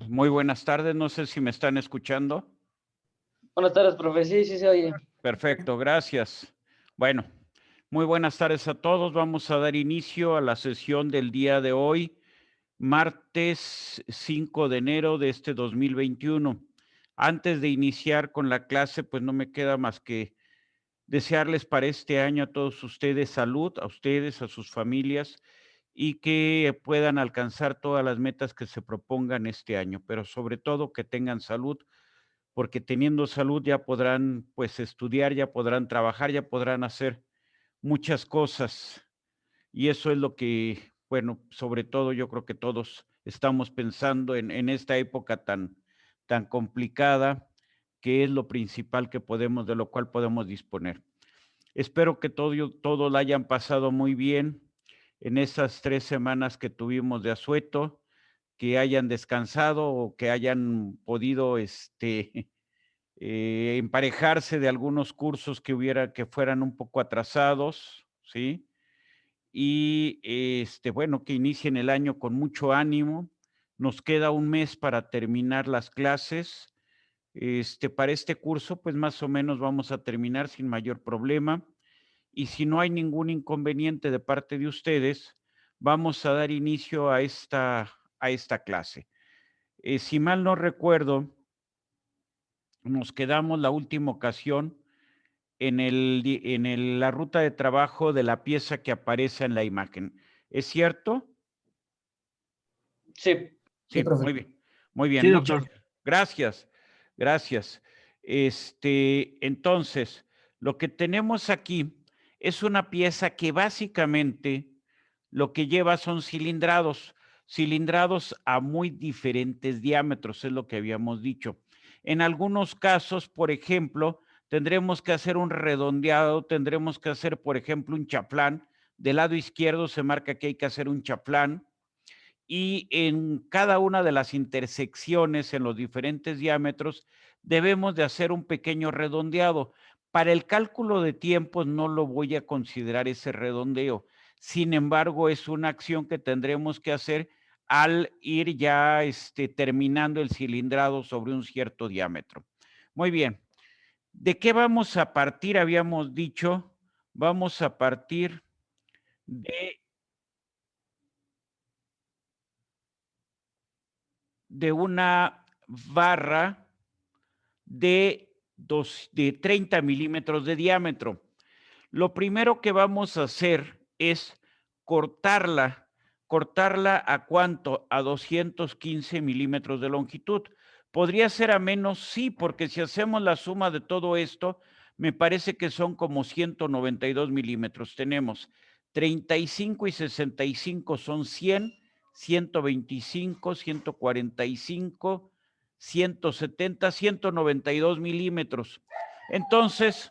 Muy buenas tardes, no sé si me están escuchando. Buenas tardes, profe. Sí, sí se oye. Perfecto, gracias. Bueno, muy buenas tardes a todos. Vamos a dar inicio a la sesión del día de hoy, martes 5 de enero de este 2021. Antes de iniciar con la clase, pues no me queda más que desearles para este año a todos ustedes salud, a ustedes, a sus familias, y que puedan alcanzar todas las metas que se propongan este año, pero sobre todo que tengan salud, porque teniendo salud ya podrán, pues, estudiar, ya podrán trabajar, ya podrán hacer muchas cosas. Y eso es lo que, bueno, sobre todo yo creo que todos estamos pensando en esta época tan complicada, que es lo principal que podemos, de lo cual podemos disponer. Espero que todos la hayan pasado muy bien en esas 3 semanas que tuvimos de asueto, que hayan descansado o que hayan podido, emparejarse de algunos cursos que fueran un poco atrasados, ¿sí? Y, bueno, que inicien el año con mucho ánimo. Nos queda un mes para terminar las clases. Para este curso, pues, más o menos vamos a terminar sin mayor problema. Y si no hay ningún inconveniente de parte de ustedes, vamos a dar inicio a esta clase. Si mal no recuerdo, nos quedamos la última ocasión la ruta de trabajo de la pieza que aparece en la imagen. ¿Es cierto? Sí, Sí, Sí, profe. muy bien, muy bien, Sí, muchas doctor. gracias, gracias. Entonces, lo que tenemos aquí es una pieza que básicamente lo que lleva son cilindrados a muy diferentes diámetros, es lo que habíamos dicho. En algunos casos, por ejemplo, tendremos que hacer un redondeado, tendremos que hacer, por ejemplo, un chaflán. Del lado izquierdo se marca que hay que hacer un chaflán y en cada una de las intersecciones en los diferentes diámetros debemos de hacer un pequeño redondeado. Para el cálculo de tiempos no lo voy a considerar ese redondeo. Sin embargo, es una acción que tendremos que hacer al ir ya terminando el cilindrado sobre un cierto diámetro. Muy bien. ¿De qué vamos a partir? Habíamos dicho, vamos a partir de una barra de 30 milímetros de diámetro. Lo primero que vamos a hacer es cortarla. ¿Cortarla a cuánto? A 215 milímetros de longitud. ¿Podría ser a menos? Sí, porque si hacemos la suma de todo esto, me parece que son como 192 milímetros. Tenemos 35 y 65 son 100, 125, 145, 170, 192 milímetros. Entonces,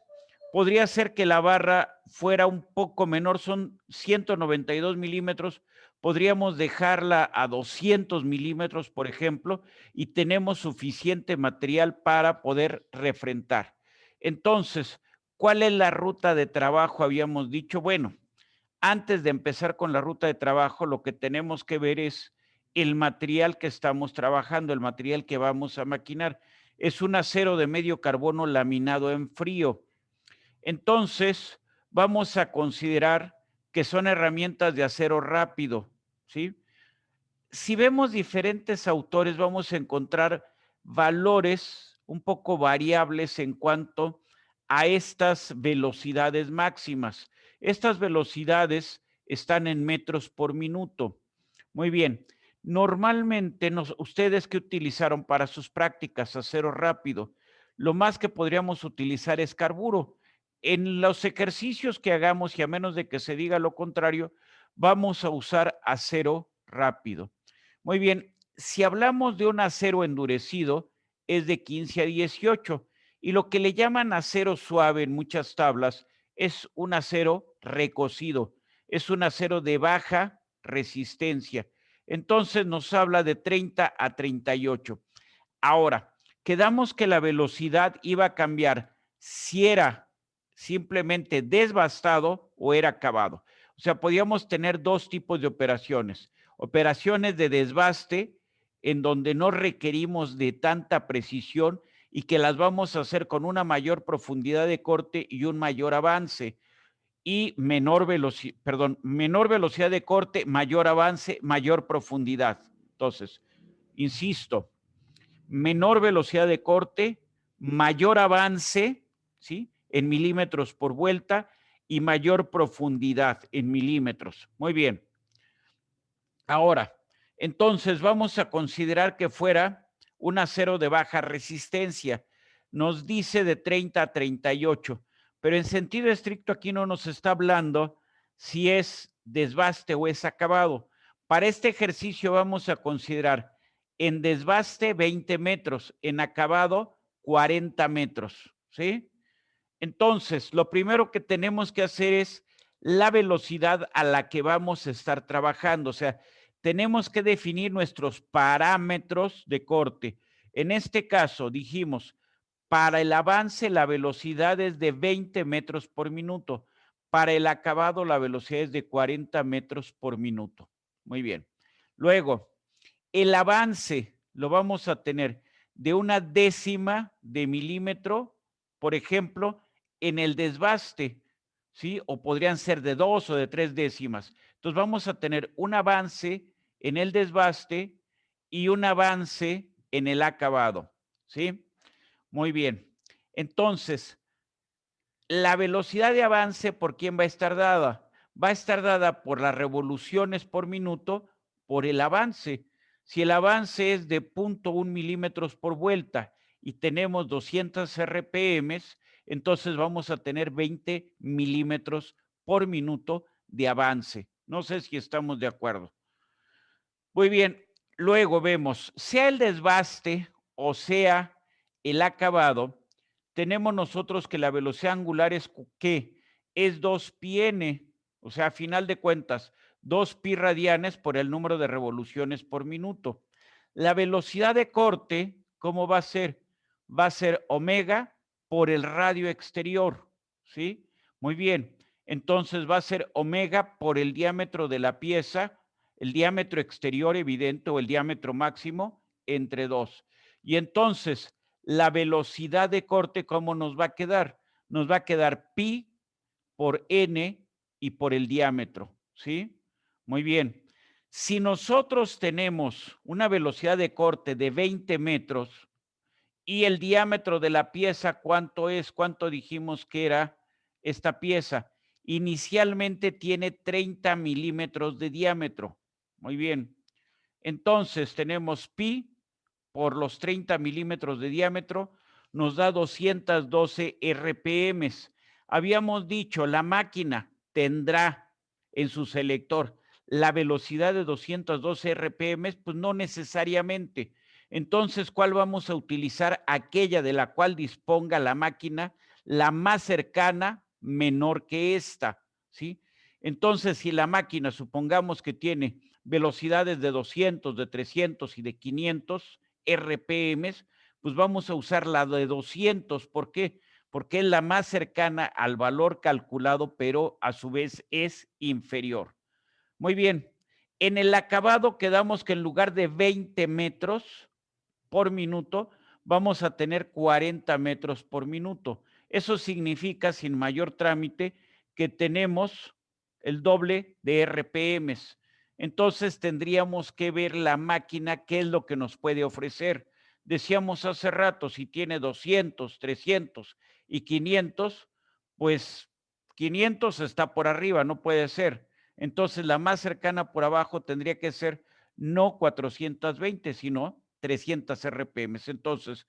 podría ser que la barra fuera un poco menor, son 192 milímetros, podríamos dejarla a 200 milímetros, por ejemplo, y tenemos suficiente material para poder refrentar. Entonces, ¿cuál es la ruta de trabajo? Habíamos dicho, bueno, antes de empezar con la ruta de trabajo, lo que tenemos que ver es el material que estamos trabajando, el material que vamos a maquinar. Es un acero de medio carbono laminado en frío. Entonces, vamos a considerar que son herramientas de acero rápido, ¿sí? Si vemos diferentes autores, vamos a encontrar valores un poco variables en cuanto a estas velocidades máximas. Estas velocidades están en metros por minuto. Muy bien. Normalmente, ustedes que utilizaron para sus prácticas acero rápido, lo más que podríamos utilizar es carburo. En los ejercicios que hagamos, y a menos de que se diga lo contrario, vamos a usar acero rápido. Muy bien, si hablamos de un acero endurecido, es de 15 a 18 y lo que le llaman acero suave en muchas tablas es un acero recocido, es un acero de baja resistencia. Entonces nos habla de 30 a 38. Ahora, quedamos que la velocidad iba a cambiar si era simplemente desbastado o era acabado. O sea, podíamos tener dos tipos de operaciones. Operaciones de desbaste, en donde no requerimos de tanta precisión y que las vamos a hacer con una mayor profundidad de corte y un mayor avance y menor velocidad de corte, mayor avance, mayor profundidad. Entonces, insisto, menor velocidad de corte, mayor avance, ¿sí? En milímetros por vuelta y mayor profundidad en milímetros. Muy bien. Ahora, entonces vamos a considerar que fuera un acero de baja resistencia. Nos dice de 30 a 38, pero en sentido estricto aquí no nos está hablando si es desbaste o es acabado. Para este ejercicio vamos a considerar en desbaste 20 metros, en acabado 40 metros, ¿sí? Entonces, lo primero que tenemos que hacer es la velocidad a la que vamos a estar trabajando. O sea, tenemos que definir nuestros parámetros de corte. En este caso, dijimos, para el avance la velocidad es de 20 metros por minuto. Para el acabado la velocidad es de 40 metros por minuto. Muy bien. Luego, el avance lo vamos a tener de una décima de milímetro, por ejemplo, en el desbaste, ¿sí? O podrían ser de 2 o de 3 décimas. Entonces vamos a tener un avance en el desbaste y un avance en el acabado, ¿sí? Muy bien. Entonces, la velocidad de avance, ¿por quién va a estar dada? Va a estar dada por las revoluciones por minuto, por el avance. Si el avance es de 0.1 milímetros por vuelta y tenemos 200 RPM, entonces vamos a tener 20 milímetros por minuto de avance. No sé si estamos de acuerdo. Muy bien, luego vemos, sea el desbaste o sea el acabado, tenemos nosotros que la velocidad angular es ¿qué? Es 2πn, o sea, a final de cuentas, 2pi radianes por el número de revoluciones por minuto. La velocidad de corte, ¿cómo va a ser? Va a ser omega por el radio exterior, ¿sí? Muy bien, entonces va a ser omega por el diámetro de la pieza, el diámetro exterior evidente o el diámetro máximo entre 2. Y entonces, la velocidad de corte, ¿cómo nos va a quedar? Nos va a quedar pi por n y por el diámetro, ¿sí? Muy bien. Si nosotros tenemos una velocidad de corte de 20 metros y el diámetro de la pieza, ¿cuánto es? ¿Cuánto dijimos que era esta pieza? Inicialmente tiene 30 milímetros de diámetro. Muy bien. Entonces tenemos pi por los 30 milímetros de diámetro, nos da 212 RPM. Habíamos dicho, la máquina tendrá en su selector la velocidad de 212 RPM, pues no necesariamente. Entonces, ¿cuál vamos a utilizar? Aquella de la cual disponga la máquina, la más cercana, menor que esta, ¿sí? Entonces, si la máquina, supongamos que tiene velocidades de 200, de 300 y de 500 RPM, pues vamos a usar la de 200. ¿Por qué? Porque es la más cercana al valor calculado, pero a su vez es inferior. Muy bien. En el acabado quedamos que en lugar de 20 metros por minuto, vamos a tener 40 metros por minuto. Eso significa, sin mayor trámite, que tenemos el doble de RPM. Entonces tendríamos que ver la máquina, qué es lo que nos puede ofrecer. Decíamos hace rato, si tiene 200, 300 y 500, pues 500 está por arriba, no puede ser. Entonces la más cercana por abajo tendría que ser no 420, sino 300 RPM. Entonces,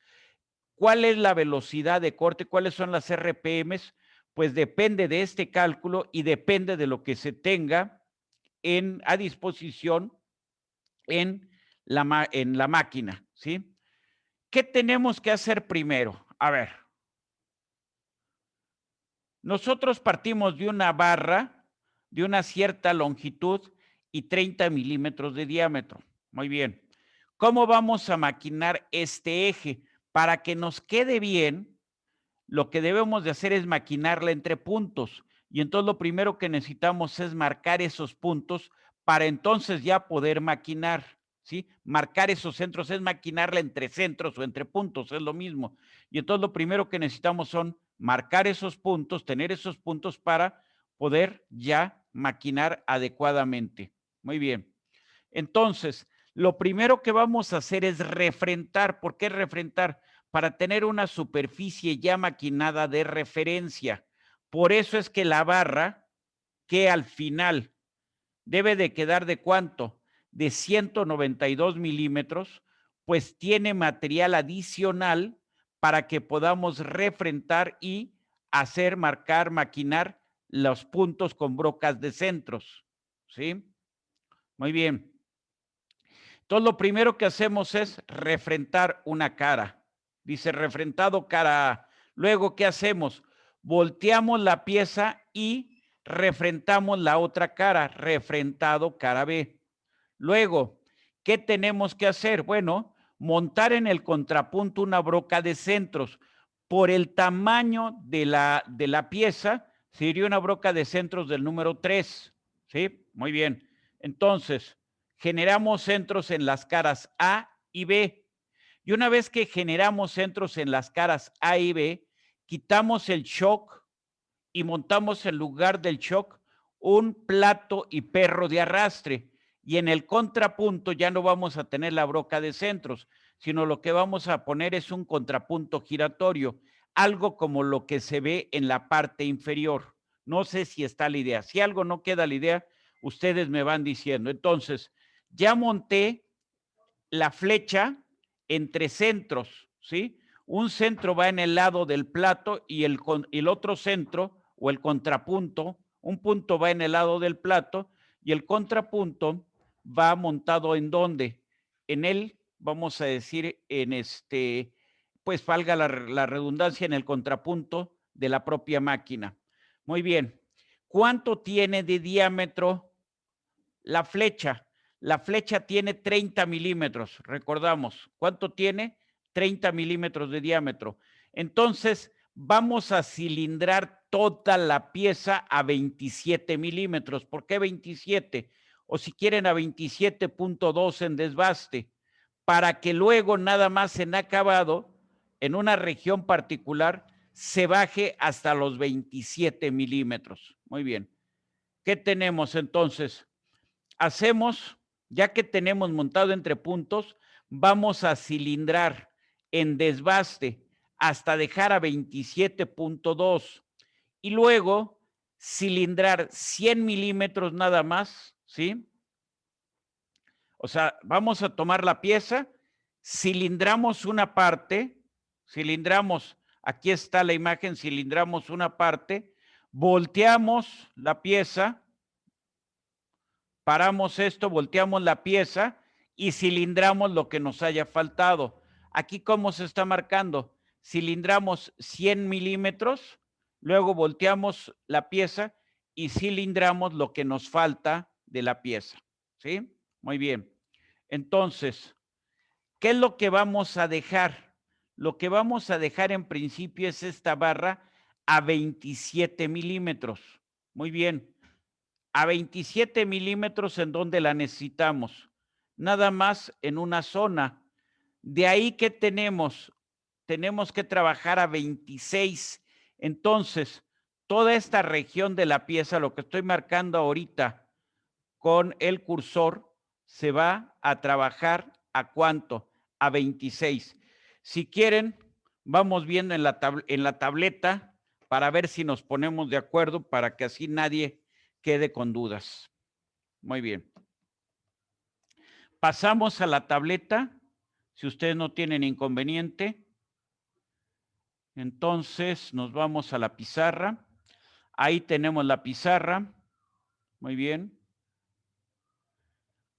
¿cuál es la velocidad de corte? ¿Cuáles son las RPM? Pues depende de este cálculo y depende de lo que se tenga a disposición en la máquina, ¿sí? ¿Qué tenemos que hacer primero? A ver, nosotros partimos de una barra de una cierta longitud y 30 milímetros de diámetro. Muy bien. ¿Cómo vamos a maquinar este eje? Para que nos quede bien, lo que debemos de hacer es maquinarla entre puntos. Y entonces lo primero que necesitamos es marcar esos puntos para entonces ya poder maquinar, ¿sí? Marcar esos centros es maquinarla entre centros o entre puntos, es lo mismo. Y entonces lo primero que necesitamos son marcar esos puntos, tener esos puntos para poder ya maquinar adecuadamente. Muy bien. Entonces, lo primero que vamos a hacer es refrentar. ¿Por qué refrentar? Para tener una superficie ya maquinada de referencia. Por eso es que la barra, que al final debe de quedar de ¿cuánto? De 192 milímetros, pues tiene material adicional para que podamos refrentar y hacer, marcar, maquinar los puntos con brocas de centros. ¿Sí? Muy bien. Entonces, lo primero que hacemos es refrentar una cara. Dice refrentado cara A. Luego, ¿qué hacemos? Volteamos la pieza y refrentamos la otra cara, refrentado cara B. Luego, ¿qué tenemos que hacer? Bueno, montar en el contrapunto una broca de centros. Por el tamaño de la pieza, sería una broca de centros del número 3. ¿Sí? Muy bien. Entonces, generamos centros en las caras A y B. Y una vez que generamos centros en las caras A y B, quitamos el shock y montamos en lugar del shock un plato y perro de arrastre. Y en el contrapunto ya no vamos a tener la broca de centros, sino lo que vamos a poner es un contrapunto giratorio, algo como lo que se ve en la parte inferior. No sé si está la idea. Si algo no queda la idea, ustedes me van diciendo. Entonces, ya monté la flecha entre centros, ¿sí? Un centro va en el lado del plato y el otro centro o el contrapunto, un punto va en el lado del plato y el contrapunto va montado en dónde? En él, vamos a decir, pues valga la redundancia, en el contrapunto de la propia máquina. Muy bien. ¿Cuánto tiene de diámetro la flecha? La flecha tiene 30 milímetros, recordamos. ¿Cuánto tiene? 30 milímetros de diámetro. Entonces, vamos a cilindrar toda la pieza a 27 milímetros. ¿Por qué 27? O si quieren a 27.2 en desbaste, para que luego nada más en acabado, en una región particular, se baje hasta los 27 milímetros. Muy bien. ¿Qué tenemos entonces? Hacemos, ya que tenemos montado entre puntos, vamos a cilindrar en desbaste hasta dejar a 27.2 y luego cilindrar 100 milímetros nada más, ¿sí? O sea, vamos a tomar la pieza, cilindramos una parte, cilindramos, aquí está la imagen, cilindramos una parte, volteamos la pieza, paramos esto, volteamos la pieza y cilindramos lo que nos haya faltado. Aquí, ¿cómo se está marcando? Cilindramos 100 milímetros, luego volteamos la pieza y cilindramos lo que nos falta de la pieza. ¿Sí? Muy bien. Entonces, ¿qué es lo que vamos a dejar? Lo que vamos a dejar en principio es esta barra a 27 milímetros. Muy bien. A 27 milímetros en donde la necesitamos, nada más en una zona. De ahí que tenemos que trabajar a 26. Entonces, toda esta región de la pieza, lo que estoy marcando ahorita con el cursor, se va a trabajar ¿a cuánto? A 26. Si quieren, vamos viendo en la tableta para ver si nos ponemos de acuerdo para que así nadie quede con dudas. Muy bien. Pasamos a la tableta, si ustedes no tienen inconveniente. Entonces nos vamos a la pizarra. Ahí tenemos la pizarra. Muy bien.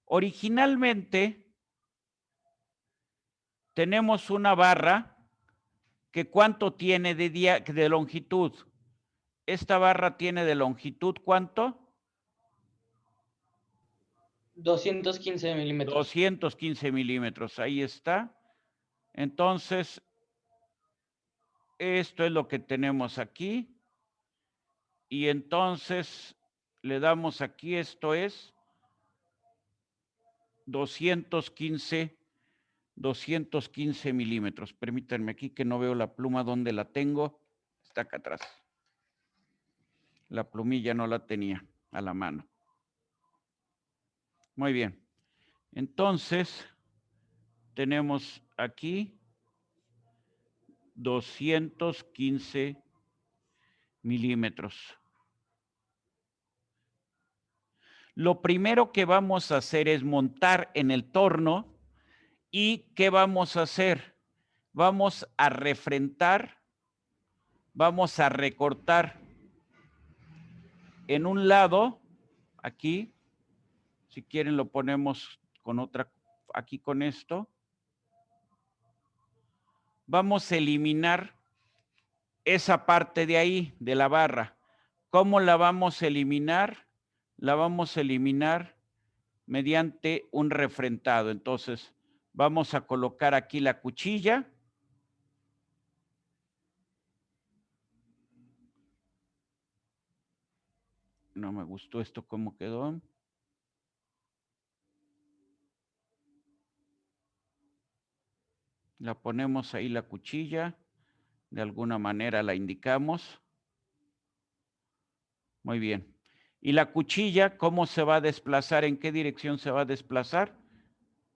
Originalmente tenemos una barra que ¿cuánto tiene de longitud? Esta barra tiene de longitud ¿cuánto? 215 milímetros. 215 milímetros. Ahí está. Entonces, esto es lo que tenemos aquí. Y entonces le damos aquí, esto es 215 milímetros. Permítanme aquí que no veo la pluma donde la tengo. Está acá atrás. La plumilla no la tenía a la mano. Muy bien. Entonces, tenemos aquí 215 milímetros. Lo primero que vamos a hacer es montar en el torno. ¿Y qué vamos a hacer? Vamos a refrentar, vamos a recortar en un lado, aquí, si quieren lo ponemos con otra, aquí con esto. Vamos a eliminar esa parte de ahí, de la barra. ¿Cómo la vamos a eliminar? La vamos a eliminar mediante un refrentado. Entonces, vamos a colocar aquí la cuchilla. No me gustó esto cómo quedó. La ponemos ahí la cuchilla. De alguna manera la indicamos. Muy bien. ¿Y la cuchilla cómo se va a desplazar? ¿En qué dirección se va a desplazar?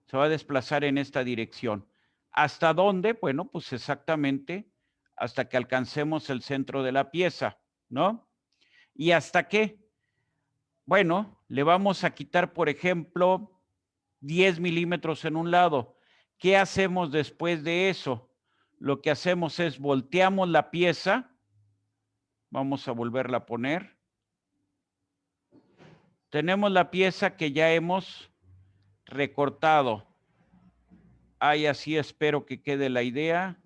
Se va a desplazar en esta dirección. ¿Hasta dónde? Bueno, pues exactamente hasta que alcancemos el centro de la pieza, ¿no? ¿Y hasta qué? Bueno, le vamos a quitar, por ejemplo, 10 milímetros en un lado. ¿Qué hacemos después de eso? Lo que hacemos es volteamos la pieza. Vamos a volverla a poner. Tenemos la pieza que ya hemos recortado. Ahí así espero que quede la idea.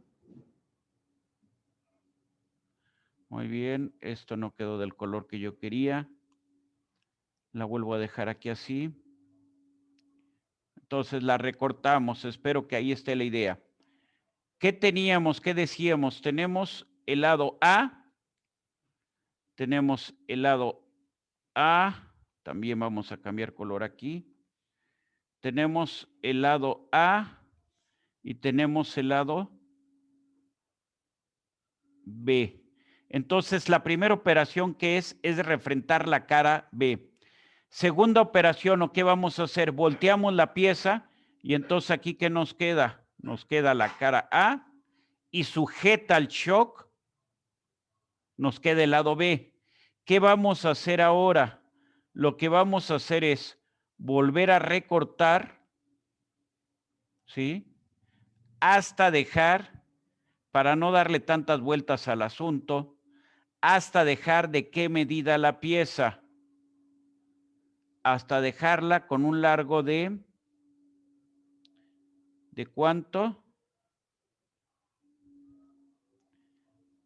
Muy bien, esto no quedó del color que yo quería. La vuelvo a dejar aquí así. Entonces la recortamos, espero que ahí esté la idea. ¿Qué teníamos? ¿Qué decíamos? Tenemos el lado A. Tenemos el lado A. También vamos a cambiar color aquí. Tenemos el lado A y tenemos el lado B. Entonces, la primera operación que es refrentar la cara B. Segunda operación, ¿o qué vamos a hacer? Volteamos la pieza y entonces aquí, ¿qué nos queda? Nos queda la cara A y sujeta al shock, nos queda el lado B. ¿Qué vamos a hacer ahora? Lo que vamos a hacer es volver a recortar, ¿sí? Hasta dejar, para no darle tantas vueltas al asunto, hasta dejar de qué medida la pieza, hasta dejarla con un largo ¿de cuánto?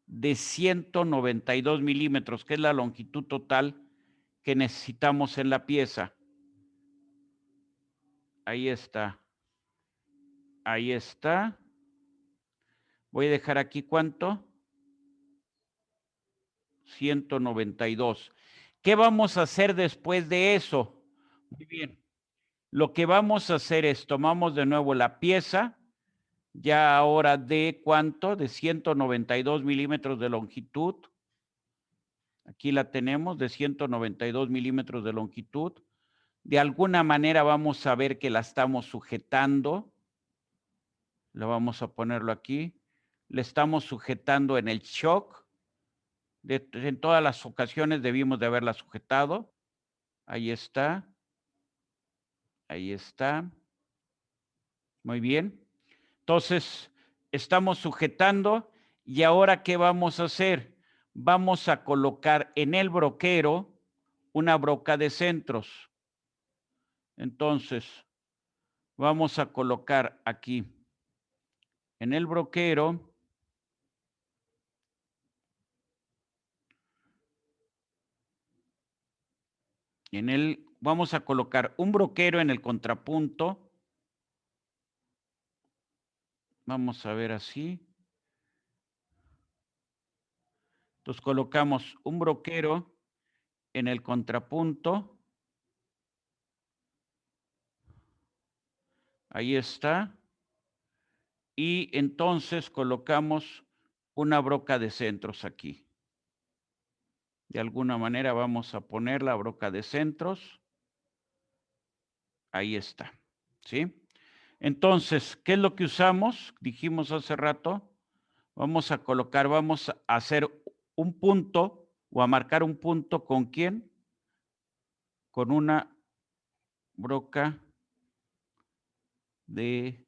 De 192 milímetros, que es la longitud total que necesitamos en la pieza. Ahí está. Ahí está. Voy a dejar aquí ¿cuánto? 192. ¿Qué vamos a hacer después de eso? Muy bien. Lo que vamos a hacer es, tomamos de nuevo la pieza, ya ahora de ¿cuánto? De 192 milímetros de longitud. Aquí la tenemos, de 192 milímetros de longitud. De alguna manera vamos a ver que la estamos sujetando. Lo vamos a ponerlo aquí. Le estamos sujetando en el shock. En todas las ocasiones debimos de haberla sujetado. Ahí está. Ahí está. Muy bien. Entonces, estamos sujetando y ahora, ¿qué vamos a hacer? Vamos a colocar en el broquero una broca de centros. Entonces, vamos a colocar aquí en el broquero vamos a colocar un broquero en el contrapunto. Vamos a ver así. Entonces colocamos un broquero en el contrapunto. Ahí está. Y entonces colocamos una broca de centros aquí. De alguna manera vamos a poner la broca de centros. Ahí está. ¿Sí? Entonces, ¿qué es lo que usamos? Dijimos hace rato. Vamos a colocar, vamos a hacer un punto o a marcar un punto ¿con quién? Con una broca de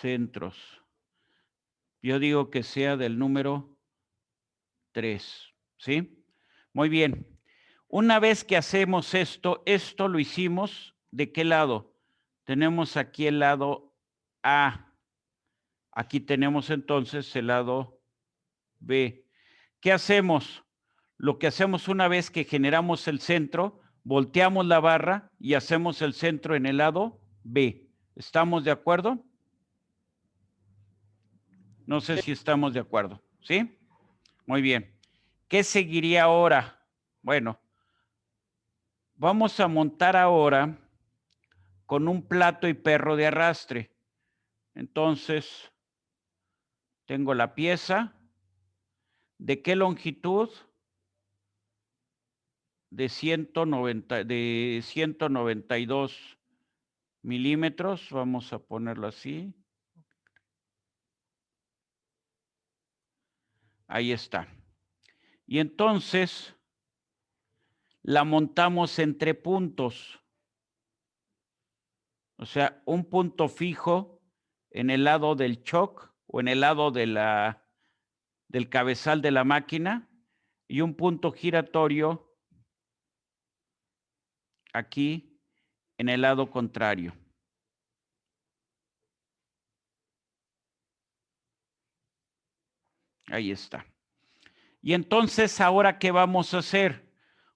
centros. Yo digo que sea del número 3, ¿sí? Muy bien. Una vez que hacemos esto lo hicimos, ¿de qué lado? Tenemos aquí el lado A. Aquí tenemos entonces el lado B. ¿Qué hacemos? Lo que hacemos una vez que generamos el centro, volteamos la barra y hacemos el centro en el lado B. ¿Estamos de acuerdo? No sé si estamos de acuerdo, ¿sí? Muy bien. ¿Qué seguiría ahora? Bueno, vamos a montar ahora con un plato y perro de arrastre. Entonces, tengo la pieza. ¿De qué longitud? De 192 milímetros. Vamos a ponerlo así. Ahí está. Y entonces la montamos entre puntos. O sea, un punto fijo en el lado del choc o en el lado de del cabezal de la máquina y un punto giratorio aquí en el lado contrario. Ahí está. Y entonces, ¿ahora qué vamos a hacer?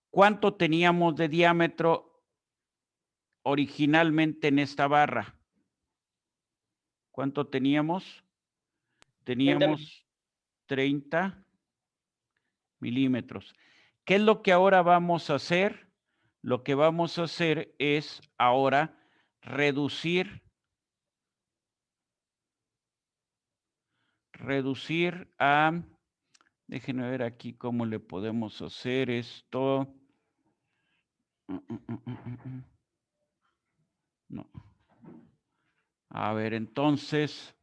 ¿Cuánto teníamos de diámetro originalmente en esta barra? ¿Cuánto teníamos? Teníamos 30 milímetros. ¿Qué es lo que ahora vamos a hacer? Lo que vamos a hacer es ahora reducir a, déjenme ver aquí cómo le podemos hacer esto. No. A ver, entonces,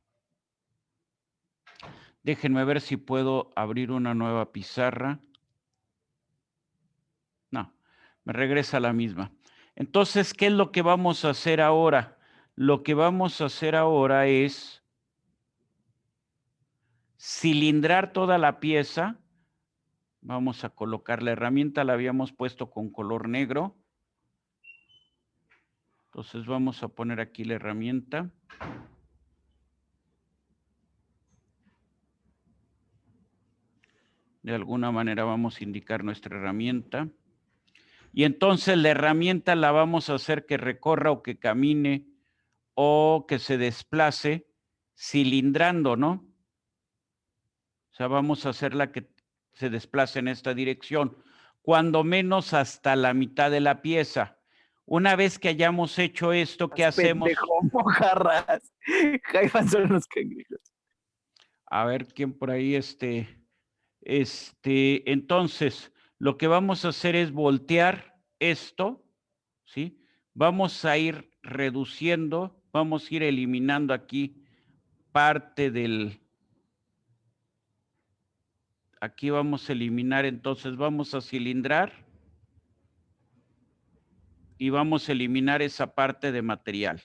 déjenme ver si puedo abrir una nueva pizarra. No, me regresa la misma. Entonces, ¿qué es lo que vamos a hacer ahora? Lo que vamos a hacer ahora es cilindrar toda la pieza. Vamos a colocar la herramienta, la habíamos puesto con color negro. Entonces vamos a poner aquí la herramienta. De alguna manera vamos a indicar nuestra herramienta. Y entonces la herramienta la vamos a hacer que recorra o que camine o que se desplace cilindrando, ¿no? O sea, vamos a hacerla que se desplace en esta dirección, cuando menos hasta la mitad de la pieza. Una vez que hayamos hecho esto, ¿qué hacemos? Pendejo, mojarras. Jaivas son los cangrejos. A ver quién por ahí entonces, lo que vamos a hacer es voltear esto, ¿sí? Vamos a ir reduciendo, vamos a ir eliminando aquí parte del... Aquí vamos a eliminar, entonces vamos a cilindrar y vamos a eliminar esa parte de material.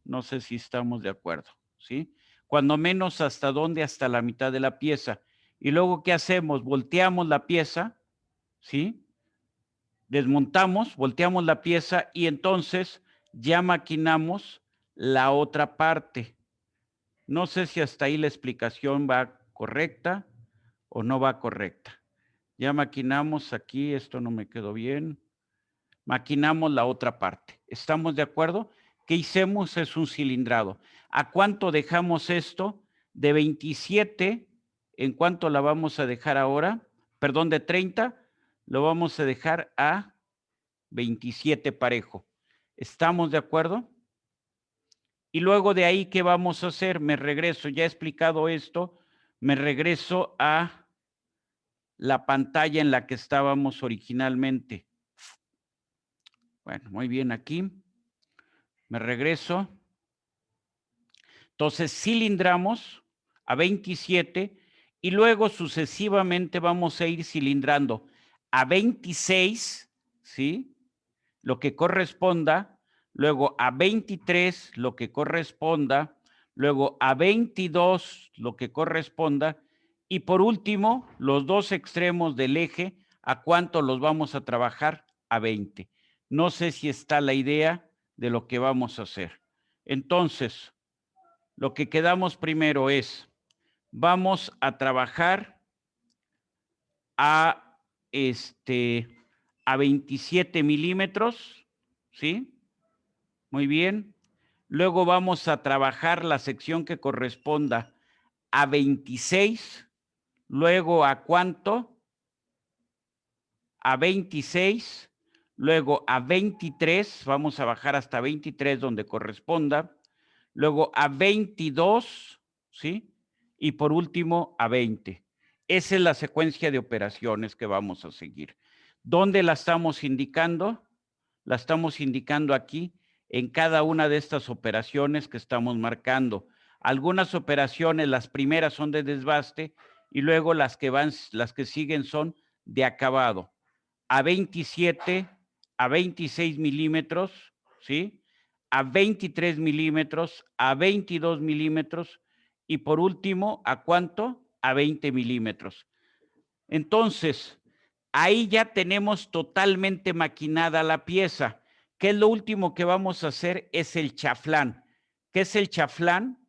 No sé si estamos de acuerdo, ¿sí? Cuando menos hasta dónde, hasta la mitad de la pieza. Y luego, ¿qué hacemos? Volteamos la pieza, ¿sí? Desmontamos, volteamos la pieza y entonces ya maquinamos la otra parte. No sé si hasta ahí la explicación va correcta o no va correcta. Ya maquinamos aquí, esto no me quedó bien. Maquinamos la otra parte. ¿Estamos de acuerdo? ¿Qué hicimos? Es un cilindrado. ¿A cuánto dejamos esto? De 27, ¿en cuánto la vamos a dejar ahora? Perdón, de 30, lo vamos a dejar a 27 parejo. ¿Estamos de acuerdo? Y luego de ahí, ¿qué vamos a hacer? Me regreso, ya he explicado esto, me regreso a la pantalla en la que estábamos originalmente. Bueno, muy bien, aquí. Me regreso. Entonces, cilindramos a 27 y luego sucesivamente vamos a ir cilindrando a 26, ¿sí? Lo que corresponda, luego a 23, lo que corresponda, luego a 22, lo que corresponda, y por último, los dos extremos del eje, ¿a cuánto los vamos a trabajar? A 20. No sé si está la idea de lo que vamos a hacer. Entonces, lo que quedamos primero es, vamos a trabajar a 27 milímetros, ¿sí? Muy bien. Luego vamos a trabajar la sección que corresponda a 26. Luego, ¿a cuánto? A 26. Luego, a 23. Vamos a bajar hasta 23 donde corresponda. Luego, a 22, ¿sí? Y por último, a 20. Esa es la secuencia de operaciones que vamos a seguir. ¿Dónde la estamos indicando? La estamos indicando aquí en cada una de estas operaciones que estamos marcando. Algunas operaciones, las primeras son de desbaste y luego las que siguen son de acabado. A 27, a 26 milímetros, ¿sí? A 23 milímetros, a 22 milímetros y por último, ¿a cuánto? A 20 milímetros. Entonces, ahí ya tenemos totalmente maquinada la pieza. ¿Qué es lo último que vamos a hacer? Es el chaflán. ¿Qué es el chaflán?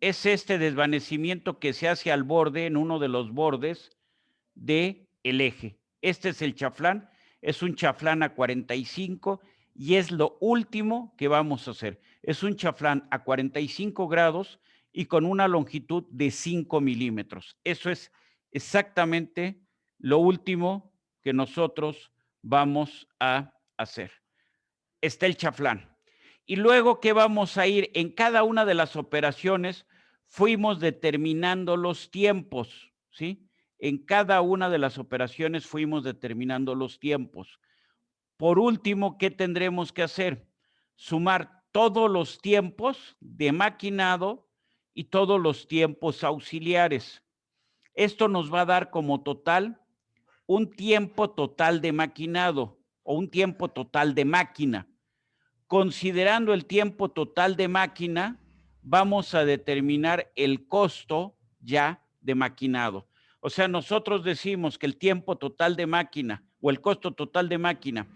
Es este desvanecimiento que se hace al borde, en uno de los bordes del eje. Este es el chaflán. Es un chaflán a 45 y es lo último que vamos a hacer. Es un chaflán a 45 grados y con una longitud de 5 milímetros. Eso es exactamente lo último que nosotros vamos a hacer. Está el chaflán. Y luego que vamos a ir en cada una de las operaciones, fuimos determinando los tiempos, ¿sí? En cada una de las operaciones fuimos determinando los tiempos. Por último, ¿qué tendremos que hacer? Sumar todos los tiempos de maquinado y todos los tiempos auxiliares. Esto nos va a dar como total un tiempo total de maquinado o un tiempo total de máquina. Considerando el tiempo total de máquina, vamos a determinar el costo ya de maquinado. O sea, nosotros decimos que el tiempo total de máquina o el costo total de máquina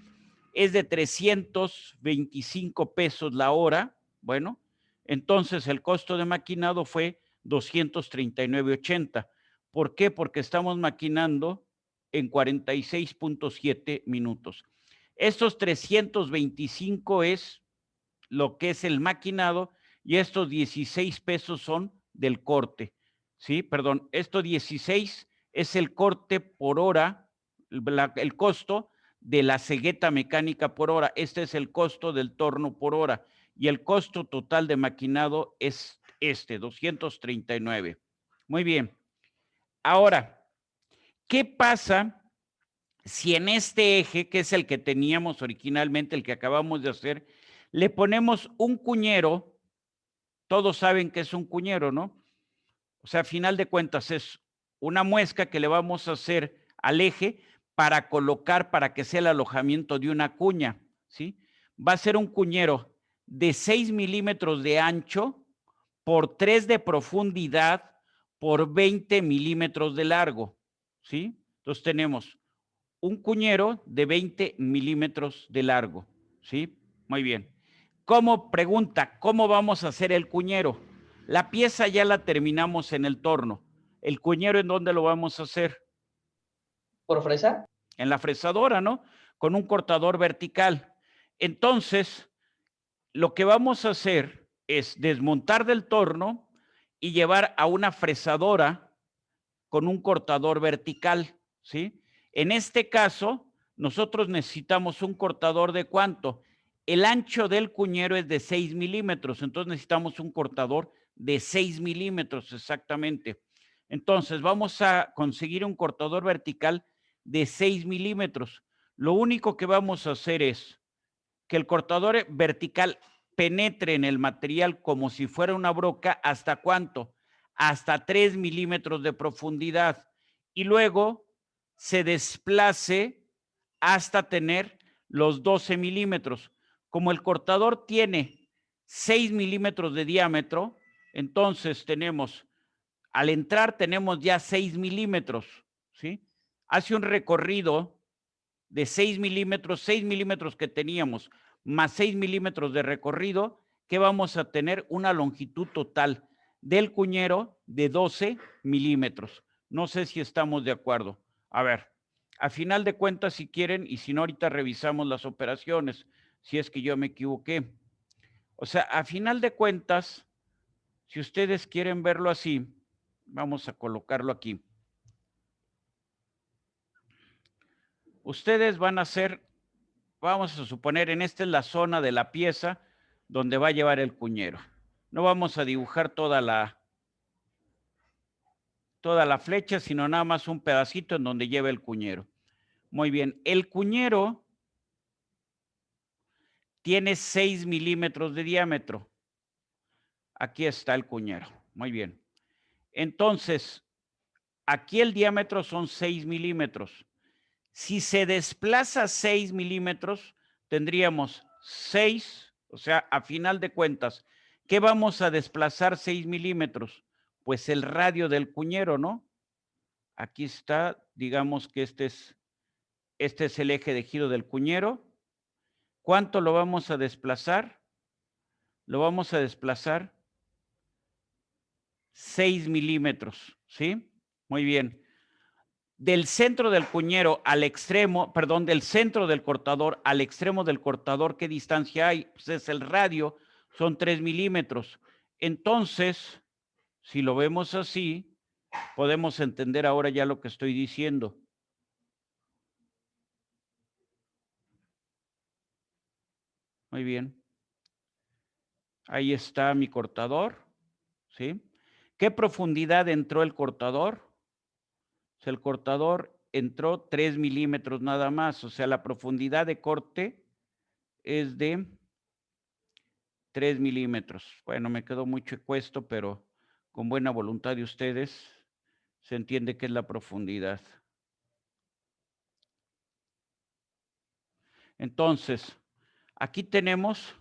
es de 325 pesos la hora. Bueno, entonces el costo de maquinado fue 239.80. ¿Por qué? Porque estamos maquinando en 46.7 minutos. Estos 325 es lo que es el maquinado y estos 16 pesos son del corte. ¿Sí? Perdón, estos 16 es el corte por hora, el costo de la cegueta mecánica por hora. Este es el costo del torno por hora y el costo total de maquinado es 239. Muy bien. Ahora, ¿qué pasa si en este eje, que es el que teníamos originalmente, el que acabamos de hacer, le ponemos un cuñero? Todos saben que es un cuñero, ¿no? O sea, a final de cuentas es una muesca que le vamos a hacer al eje para colocar, para que sea el alojamiento de una cuña, ¿sí? Va a ser un cuñero de 6 milímetros de ancho por 3 de profundidad por 20 milímetros de largo, ¿sí? Entonces tenemos un cuñero de 20 milímetros de largo, ¿sí? Muy bien. Pregunta, ¿cómo vamos a hacer el cuñero? La pieza ya la terminamos en el torno. ¿El cuñero en dónde lo vamos a hacer? ¿Por fresa? En la fresadora, ¿no? Con un cortador vertical. Entonces, lo que vamos a hacer es desmontar del torno y llevar a una fresadora con un cortador vertical, ¿sí? En este caso, nosotros necesitamos un cortador de ¿cuánto? El ancho del cuñero es de 6 milímetros, entonces necesitamos un cortador de 6 milímetros exactamente. Entonces vamos a conseguir un cortador vertical de 6 milímetros. Lo único que vamos a hacer es que el cortador vertical penetre en el material como si fuera una broca, ¿hasta cuánto? Hasta 3 milímetros de profundidad. Y luego se desplace hasta tener los 12 milímetros. Como el cortador tiene 6 milímetros de diámetro, entonces tenemos, al entrar tenemos ya 6 milímetros, ¿sí? Hace un recorrido de 6 milímetros que teníamos, más 6 milímetros de recorrido, que vamos a tener una longitud total del cuñero de 12 milímetros. No sé si estamos de acuerdo. A ver, a final de cuentas, si quieren, y si no, ahorita revisamos las operaciones, si es que yo me equivoqué. O sea, a final de cuentas, si ustedes quieren verlo así, vamos a colocarlo aquí. Ustedes van a hacer, vamos a suponer, en esta es la zona de la pieza donde va a llevar el cuñero. No vamos a dibujar toda la flecha, sino nada más un pedacito en donde lleva el cuñero. Muy bien, el cuñero tiene 6 milímetros de diámetro. Aquí está el cuñero. Muy bien. Entonces, aquí el diámetro son 6 milímetros. Si se desplaza 6 milímetros, tendríamos 6, o sea, a final de cuentas, ¿qué vamos a desplazar 6 milímetros? Pues el radio del cuñero, ¿no? Aquí está, digamos que este es el eje de giro del cuñero. ¿Cuánto lo vamos a desplazar? Lo vamos a desplazar 6 milímetros, ¿sí? Muy bien. Del centro del cuñero al extremo, perdón, del centro del cortador al extremo del cortador, ¿qué distancia hay? Pues es el radio, son 3 milímetros. Entonces, si lo vemos así, podemos entender ahora ya lo que estoy diciendo. Muy bien. Ahí está mi cortador, ¿sí? ¿Qué profundidad entró el cortador? O sea, el cortador entró 3 milímetros nada más, o sea, la profundidad de corte es de 3 milímetros. Bueno, me quedó mucho esto, pero con buena voluntad de ustedes se entiende que es la profundidad. Entonces, aquí tenemos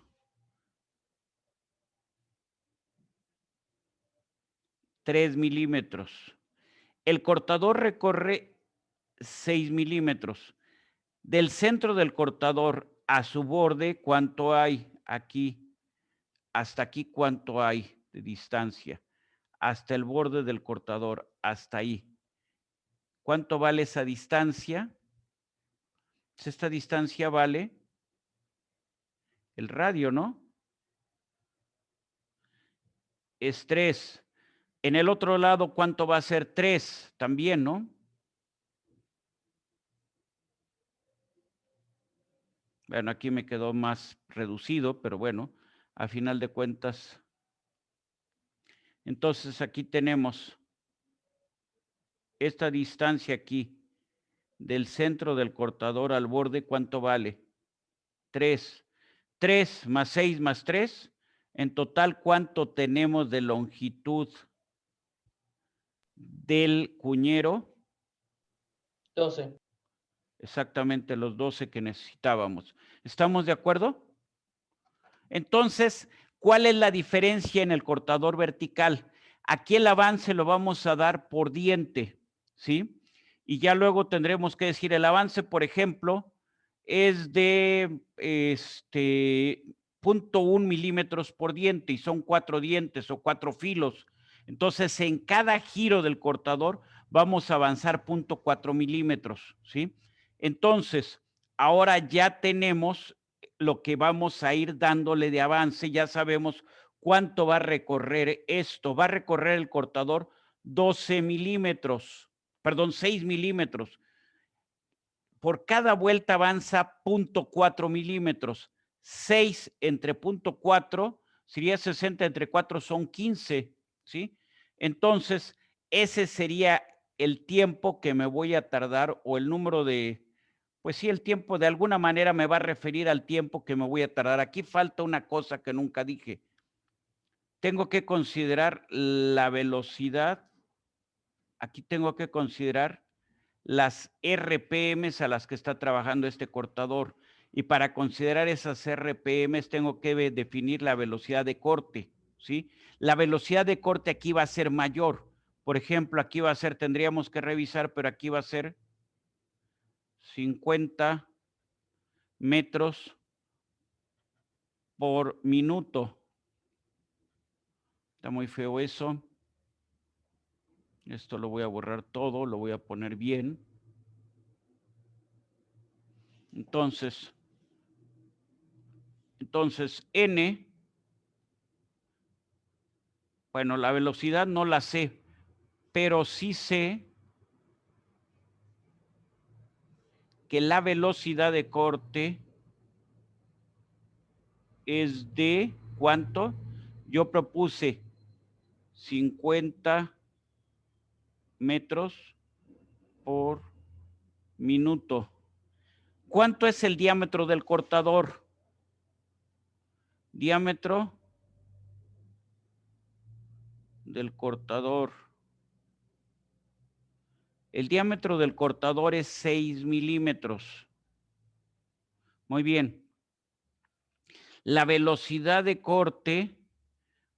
3 milímetros. El cortador recorre 6 milímetros. Del centro del cortador a su borde, ¿cuánto hay? Aquí, hasta aquí, ¿cuánto hay de distancia? Hasta el borde del cortador, hasta ahí. ¿Cuánto vale esa distancia? Pues esta distancia vale el radio, ¿no? Es 3. En el otro lado, ¿cuánto va a ser 3? También, ¿no? Bueno, aquí me quedó más reducido, pero bueno, a final de cuentas. Entonces aquí tenemos esta distancia aquí del centro del cortador al borde, ¿cuánto vale? 3. 3 más 6 más 3. En total, ¿cuánto tenemos de longitud del cuñero? 12. Exactamente los 12 que necesitábamos. ¿Estamos de acuerdo? Entonces, ¿cuál es la diferencia en el cortador vertical? Aquí el avance lo vamos a dar por diente, ¿sí? Y ya luego tendremos que decir, el avance, por ejemplo, es de 0.1 milímetros por diente y son 4 dientes o 4 filos. Entonces, en cada giro del cortador vamos a avanzar 0.4 milímetros, ¿sí? Entonces, ahora ya tenemos lo que vamos a ir dándole de avance, ya sabemos cuánto va a recorrer esto. Va a recorrer el cortador 12 milímetros, perdón, 6 milímetros. por cada vuelta avanza 0.4 milímetros. 6 entre 0.4 sería 60 entre 4 son 15, ¿sí? Entonces, ese sería el tiempo que me voy a tardar o el número de, pues sí, el tiempo de alguna manera me va a referir al tiempo que me voy a tardar. Aquí falta una cosa que nunca dije. Tengo que considerar la velocidad. Aquí tengo que considerar las RPMs a las que está trabajando este cortador. Y para considerar esas RPMs tengo que definir la velocidad de corte, ¿sí? La velocidad de corte aquí va a ser mayor. Por ejemplo, aquí va a ser, tendríamos que revisar, pero aquí va a ser 50 metros por minuto. Está muy feo eso. Esto lo voy a borrar todo, lo voy a poner bien. Entonces, N, bueno, la velocidad no la sé, pero sí sé que la velocidad de corte es de, ¿cuánto? Yo propuse 50 metros por minuto. ¿Cuánto es el diámetro del cortador? Diámetro del cortador. El diámetro del cortador es 6 milímetros. Muy bien. La velocidad de corte,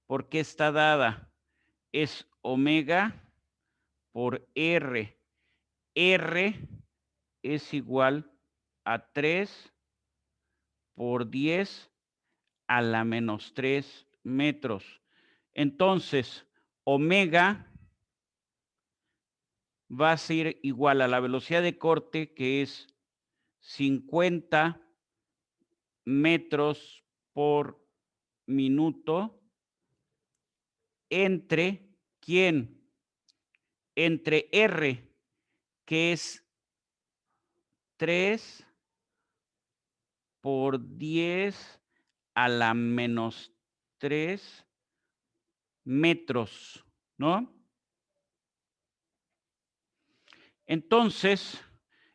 ¿por qué está dada? Es omega por R. R es igual a 3 por 10 a la menos 3 metros. Entonces, omega va a ser igual a la velocidad de corte, que es 50 metros por minuto, entre, ¿quién? Entre R, que es 3 por 10 a la menos 3 metros, ¿no? Entonces,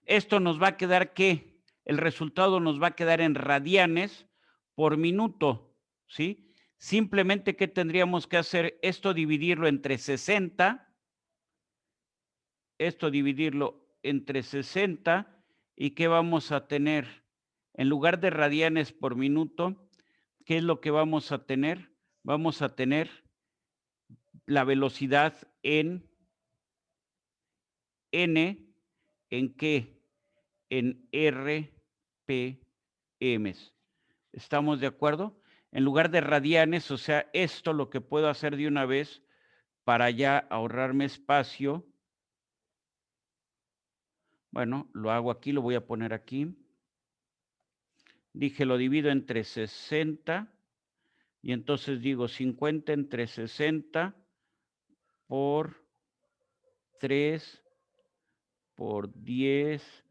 esto nos va a quedar ¿qué? El resultado nos va a quedar en radianes por minuto, ¿sí? Simplemente, ¿qué tendríamos que hacer? Esto dividirlo entre 60, esto dividirlo entre 60, ¿y qué vamos a tener? En lugar de radianes por minuto, ¿qué es lo que vamos a tener? Vamos a tener la velocidad en N, ¿en qué? En RPMs. ¿Estamos de acuerdo? En lugar de radianes, o sea, esto lo que puedo hacer de una vez para ya ahorrarme espacio. Bueno, lo hago aquí, lo voy a poner aquí. Dije, lo divido entre 60 y entonces digo 50 entre 60 por 3 por 10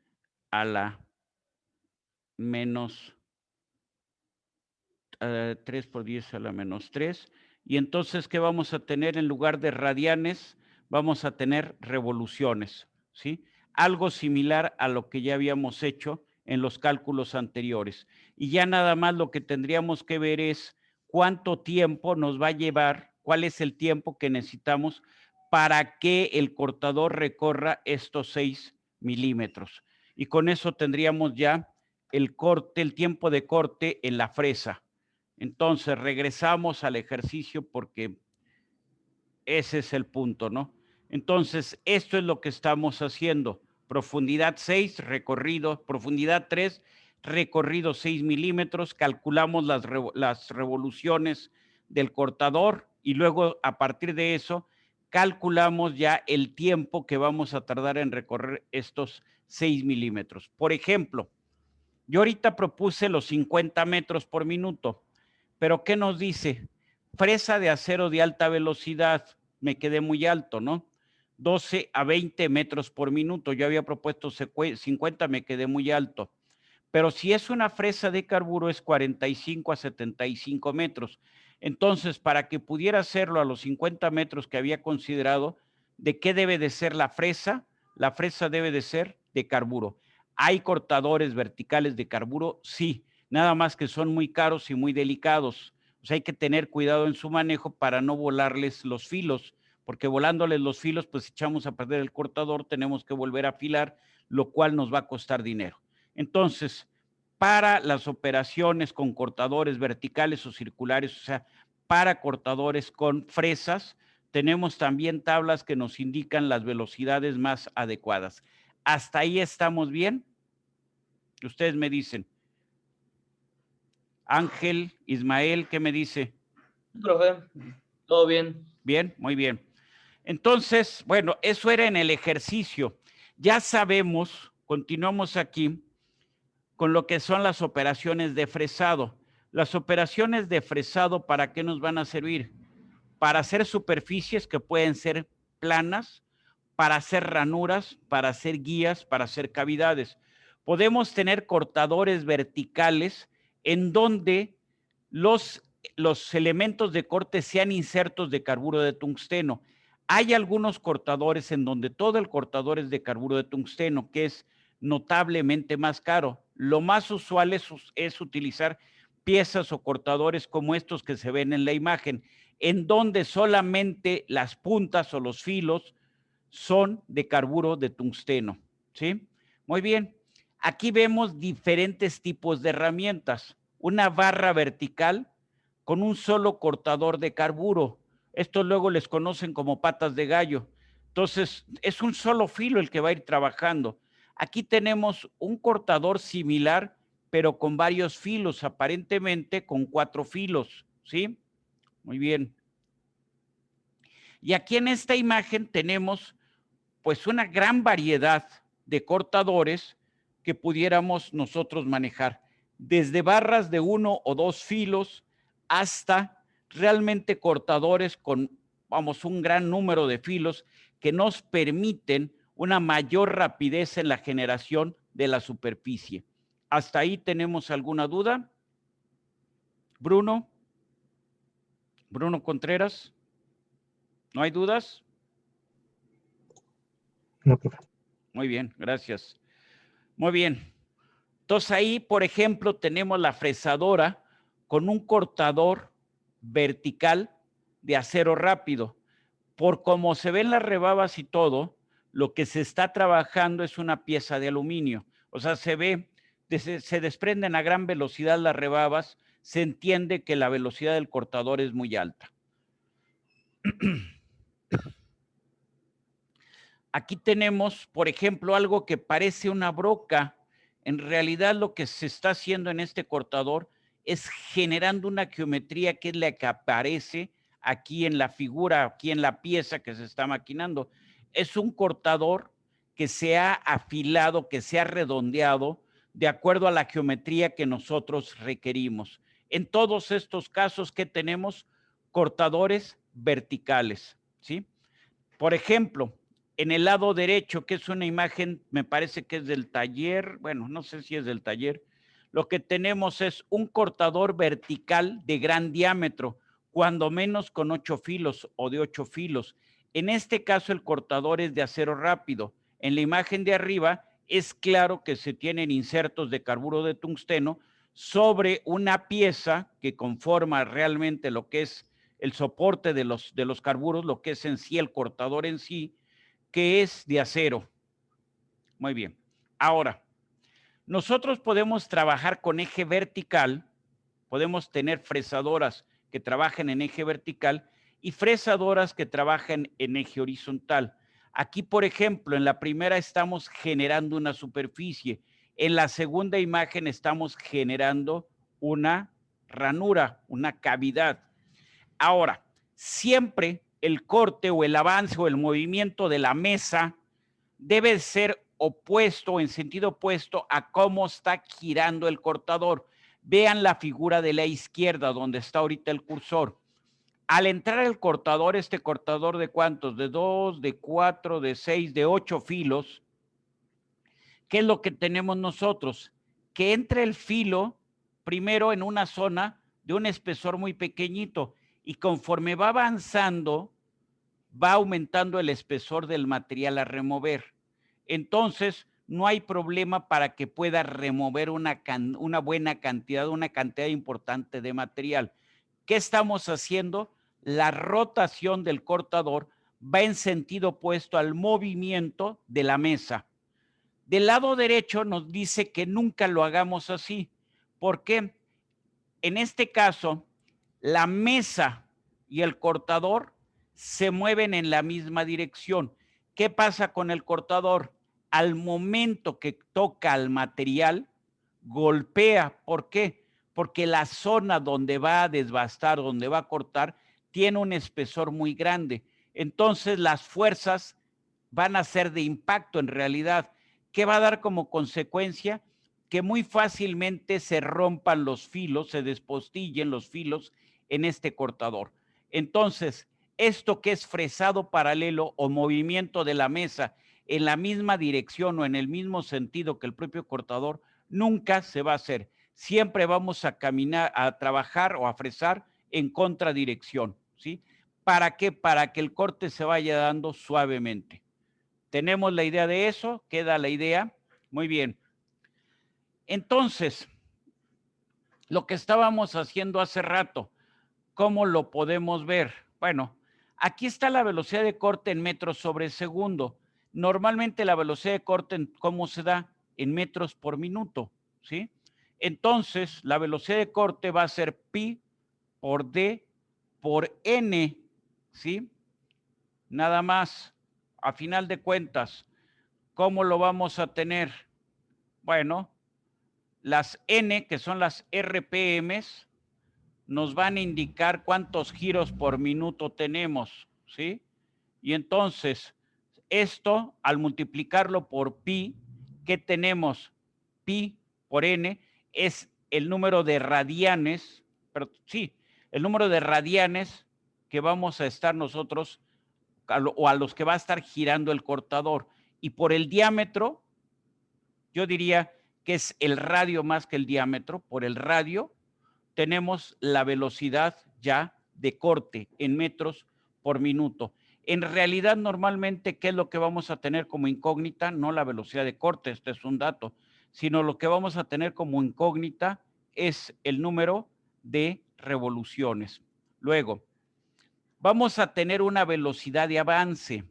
a la menos 3 por 10 a la menos 3. Y entonces, ¿qué vamos a tener? En lugar de radianes, vamos a tener revoluciones, ¿sí? Algo similar a lo que ya habíamos hecho en los cálculos anteriores. Y ya nada más lo que tendríamos que ver es cuánto tiempo nos va a llevar, cuál es el tiempo que necesitamos para que el cortador recorra estos 6 milímetros. Y con eso tendríamos ya el corte, el tiempo de corte en la fresa. Entonces, regresamos al ejercicio porque ese es el punto, ¿no? Entonces, esto es lo que estamos haciendo. Profundidad 6, recorrido, profundidad 3, recorrido 6 milímetros, calculamos las revoluciones del cortador y luego a partir de eso calculamos ya el tiempo que vamos a tardar en recorrer estos 6 milímetros. Por ejemplo, yo ahorita propuse los 50 metros por minuto. Pero ¿qué nos dice? Fresa de acero de alta velocidad. Me quedé muy alto, ¿no? 12 a 20 metros por minuto. Yo había propuesto 50, me quedé muy alto. Pero si es una fresa de carburo es 45 a 75 metros. Entonces, para que pudiera hacerlo a los 50 metros que había considerado, ¿de qué debe de ser la fresa? La fresa debe de ser de carburo. ¿Hay cortadores verticales de carburo? Sí, nada más que son muy caros y muy delicados. O sea, hay que tener cuidado en su manejo para no volarles los filos, porque volándoles los filos, pues echamos a perder el cortador, tenemos que volver a afilar, lo cual nos va a costar dinero. Entonces, para las operaciones con cortadores verticales o circulares, o sea, para cortadores con fresas, tenemos también tablas que nos indican las velocidades más adecuadas. ¿Hasta ahí estamos bien? Ustedes me dicen. Ángel, Ismael, ¿qué me dice? Profe, todo bien. Bien, muy bien. Entonces, bueno, eso era en el ejercicio. Ya sabemos, continuamos aquí con lo que son las operaciones de fresado. Las operaciones de fresado, ¿para qué nos van a servir? Para hacer superficies que pueden ser planas, para hacer ranuras, para hacer guías, para hacer cavidades. Podemos tener cortadores verticales en donde los elementos de corte sean insertos de carburo de tungsteno. Hay algunos cortadores en donde todo el cortador es de carburo de tungsteno, que es notablemente más caro. Lo más usual es utilizar piezas o cortadores como estos que se ven en la imagen, en donde solamente las puntas o los filos son de carburo de tungsteno, ¿sí? Muy bien. Aquí vemos diferentes tipos de herramientas. Una barra vertical con un solo cortador de carburo. Estos luego les conocen como patas de gallo. Entonces, es un solo filo el que va a ir trabajando. Aquí tenemos un cortador similar, pero con varios filos, aparentemente con 4 filos, ¿sí? Muy bien. Y aquí en esta imagen tenemos pues una gran variedad de cortadores que pudiéramos nosotros manejar, desde barras de 1 o 2 filos hasta realmente cortadores con, vamos, un gran número de filos que nos permiten una mayor rapidez en la generación de la superficie. ¿Hasta ahí tenemos alguna duda? Bruno Contreras, ¿no hay dudas? No, profe. Muy bien, gracias. Muy bien. Entonces ahí, por ejemplo, tenemos la fresadora con un cortador vertical de acero rápido. Por como se ven las rebabas y todo, lo que se está trabajando es una pieza de aluminio. O sea, se ve, se desprenden a gran velocidad las rebabas, se entiende que la velocidad del cortador es muy alta. Aquí tenemos, por ejemplo, algo que parece una broca. En realidad lo que se está haciendo en este cortador es generando una geometría que es la que aparece aquí en la figura, aquí en la pieza que se está maquinando. Es un cortador que se ha afilado, que se ha redondeado de acuerdo a la geometría que nosotros requerimos. En todos estos casos que tenemos cortadores verticales, ¿sí? Por ejemplo, en el lado derecho, que es una imagen, me parece que es del taller, bueno, no sé si es del taller, lo que tenemos es un cortador vertical de gran diámetro, cuando menos con 8 filos o de 8 filos. En este caso, el cortador es de acero rápido. En la imagen de arriba es claro que se tienen insertos de carburo de tungsteno sobre una pieza que conforma realmente lo que es el soporte de los carburos, lo que es en sí el cortador en sí, que es de acero. Muy bien. Ahora, nosotros podemos trabajar con eje vertical, podemos tener fresadoras que trabajen en eje vertical y fresadoras que trabajen en eje horizontal. Aquí, por ejemplo, en la primera estamos generando una superficie, en la segunda imagen estamos generando una ranura, una cavidad. Ahora, siempre el corte o el avance o el movimiento de la mesa debe ser opuesto, en sentido opuesto a cómo está girando el cortador. Vean la figura de la izquierda donde está ahorita el cursor. Al entrar el cortador, este cortador de ¿cuántos? De 2, de 4, de 6, de 8 filos. ¿Qué es lo que tenemos nosotros? Que entre el filo primero en una zona de un espesor muy pequeñito y conforme va avanzando, va aumentando el espesor del material a remover. Entonces, no hay problema para que pueda remover una buena cantidad, una cantidad importante de material. ¿Qué estamos haciendo? La rotación del cortador va en sentido opuesto al movimiento de la mesa. Del lado derecho nos dice que nunca lo hagamos así. ¿Por qué? En este caso, la mesa y el cortador se mueven en la misma dirección. ¿Qué pasa con el cortador? Al momento que toca al material, golpea. ¿Por qué? Porque la zona donde va a desbastar, donde va a cortar, tiene un espesor muy grande. Entonces las fuerzas van a ser de impacto en realidad. ¿Qué va a dar como consecuencia? Que muy fácilmente se rompan los filos, se despostillen los filos en este cortador. Entonces, esto que es fresado paralelo o movimiento de la mesa en la misma dirección o en el mismo sentido que el propio cortador, nunca se va a hacer. Siempre vamos a caminar, a trabajar o a fresar en contradirección, ¿sí? ¿Para qué? Para que el corte se vaya dando suavemente. ¿Tenemos la idea de eso? ¿Queda la idea? Muy bien. Entonces, lo que estábamos haciendo hace rato, ¿cómo lo podemos ver? Bueno, aquí está la velocidad de corte en metros sobre segundo. Normalmente la velocidad de corte, ¿cómo se da? En metros por minuto, ¿sí? Entonces, la velocidad de corte va a ser pi por d por n, ¿sí? Nada más, a final de cuentas, ¿cómo lo vamos a tener? Bueno, las N, que son las RPMs, nos van a indicar cuántos giros por minuto tenemos, ¿sí? Y entonces, esto, al multiplicarlo por pi, ¿qué tenemos? Pi por N es el número de radianes, pero sí, el número de radianes que vamos a estar nosotros, o a los que va a estar girando el cortador. Y por el diámetro, yo diría que es el radio más que el diámetro. Por el radio tenemos la velocidad ya de corte en metros por minuto. En realidad, normalmente, ¿qué es lo que vamos a tener como incógnita? No la velocidad de corte, este es un dato, sino lo que vamos a tener como incógnita es el número de revoluciones. Luego, vamos a tener una velocidad de avance,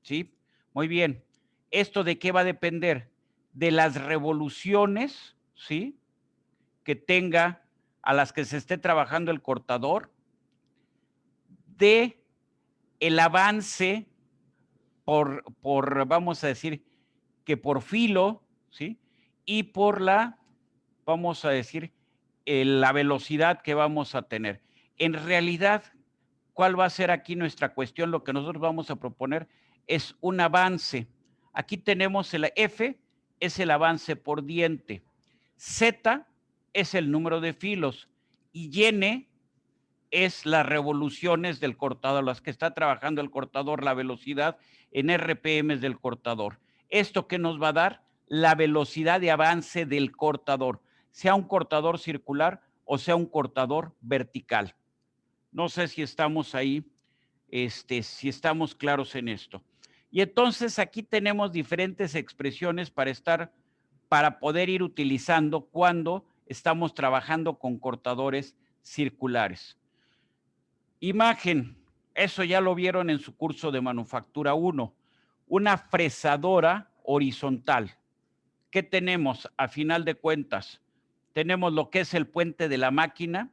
¿sí? Muy bien. ¿Esto de qué va a depender? De las revoluciones, ¿sí? Que tenga, a las que se esté trabajando el cortador, de el avance vamos a decir, que por filo, ¿sí? Y por vamos a decir, la velocidad que vamos a tener. En realidad, ¿cuál va a ser aquí nuestra cuestión? Lo que nosotros vamos a proponer es un avance. Aquí tenemos el F, es el avance por diente. Z es el número de filos y N es las revoluciones del cortador, las que está trabajando el cortador, la velocidad en RPM del cortador. ¿Esto qué nos va a dar? La velocidad de avance del cortador, sea un cortador circular o sea un cortador vertical. No sé si estamos ahí, si estamos claros en esto. Y entonces aquí tenemos diferentes expresiones para poder ir utilizando cuando estamos trabajando con cortadores circulares. Imagen, eso ya lo vieron en su curso de manufactura 1, una fresadora horizontal. ¿Qué tenemos a final de cuentas? Tenemos lo que es el puente de la máquina,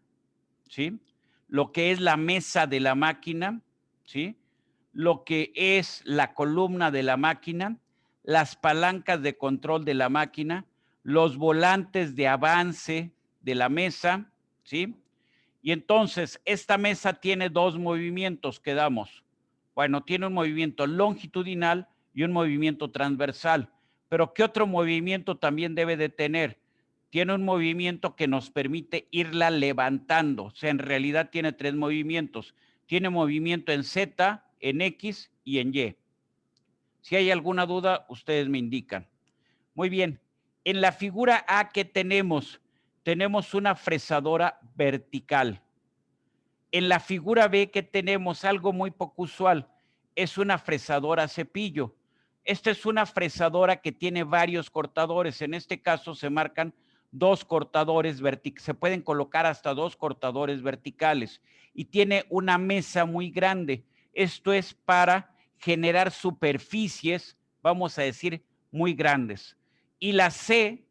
¿sí? Lo que es la mesa de la máquina, ¿sí? Lo que es la columna de la máquina, las palancas de control de la máquina, los volantes de avance de la mesa, ¿sí? Y entonces, esta mesa tiene dos movimientos que damos. Bueno, tiene un movimiento longitudinal y un movimiento transversal. Pero ¿qué otro movimiento también debe de tener? Tiene un movimiento que nos permite irla levantando. O sea, en realidad tiene tres movimientos. Tiene movimiento en Z, en X y en Y. Si hay alguna duda, ustedes me indican. Muy bien. En la figura A, ¿qué tenemos? Tenemos una fresadora vertical. En la figura B, ¿qué tenemos? Algo muy poco usual. Es una fresadora cepillo. Esta es una fresadora que tiene varios cortadores. En este caso se marcan dos cortadores verticales. Se pueden colocar hasta dos cortadores verticales. Y tiene una mesa muy grande. Esto es para generar superficies, vamos a decir, muy grandes. Y la C,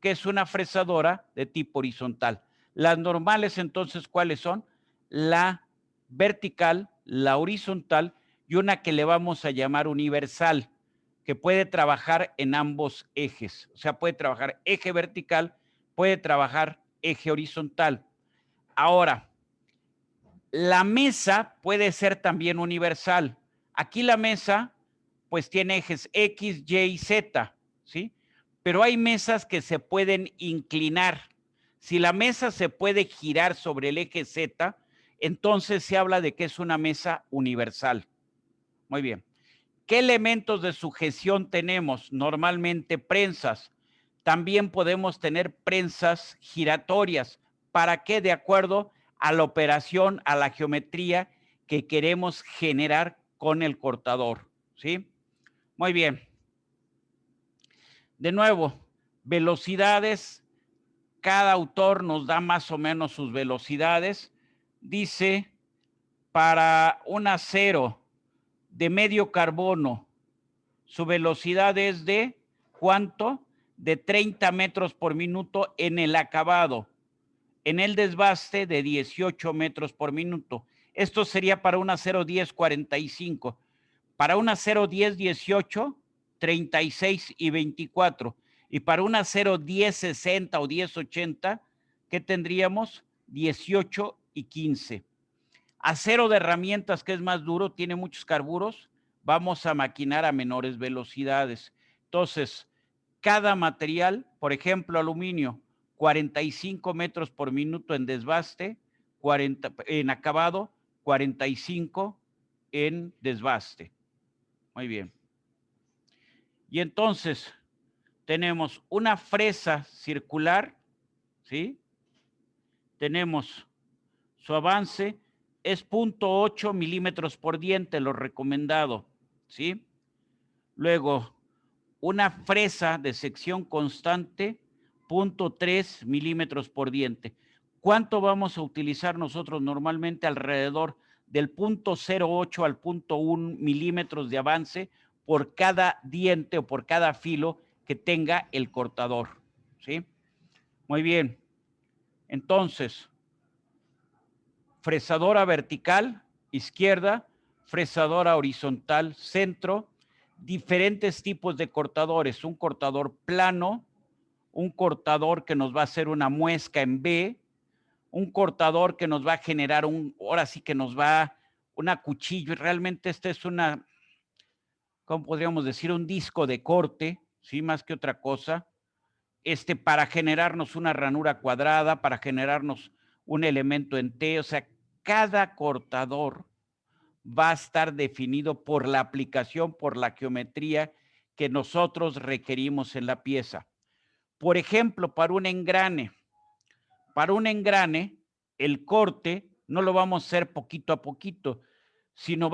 que es una fresadora de tipo horizontal. Las normales, entonces, ¿cuáles son? La vertical, la horizontal y una que le vamos a llamar universal, que puede trabajar en ambos ejes. O sea, puede trabajar eje vertical, puede trabajar eje horizontal. Ahora, la mesa puede ser también universal. Aquí la mesa, pues tiene ejes X, Y y Z, ¿sí? Pero hay mesas que se pueden inclinar. Si la mesa se puede girar sobre el eje Z, entonces se habla de que es una mesa universal. Muy bien. ¿Qué elementos de sujeción tenemos? Normalmente prensas. También podemos tener prensas giratorias. ¿Para qué? De acuerdo a la operación, a la geometría que queremos generar con el cortador, ¿sí? Muy bien. De nuevo, velocidades. Cada autor nos da más o menos sus velocidades. Dice, para un acero de medio carbono, su velocidad es de, ¿cuánto? De 30 metros por minuto en el acabado. En el desbaste de 18 metros por minuto. Esto sería para un acero 10-45. Para un acero 10-18, 36 y 24. Y para un acero 10-60 o 10-80, ¿qué tendríamos? 18 y 15. Acero de herramientas, que es más duro, tiene muchos carburos, vamos a maquinar a menores velocidades. Entonces, cada material, por ejemplo, aluminio, 45 metros por minuto en desbaste, 40 en acabado, 45 en desbaste. Muy bien. Y entonces, tenemos una fresa circular, ¿sí? Tenemos su avance, es 0.8 milímetros por diente, lo recomendado, ¿sí? Luego, una fresa de sección constante, 0.3 milímetros por diente. ¿Cuánto vamos a utilizar nosotros normalmente? Alrededor del 0.08 al 0.1 milímetros de avance por cada diente o por cada filo que tenga el cortador, ¿sí? Muy bien. Entonces, fresadora vertical, izquierda, fresadora horizontal, centro, diferentes tipos de cortadores, un cortador plano, un cortador que nos va a hacer una muesca en B, un cortador que nos va a generar ahora sí que nos va una cuchilla, realmente esta es una, ¿cómo podríamos decir? Un disco de corte, ¿sí? Más que otra cosa, para generarnos una ranura cuadrada, para generarnos un elemento en T, o sea, cada cortador va a estar definido por la aplicación, por la geometría que nosotros requerimos en la pieza. Por ejemplo, para un engrane, el corte no lo vamos a hacer poquito a poquito, sino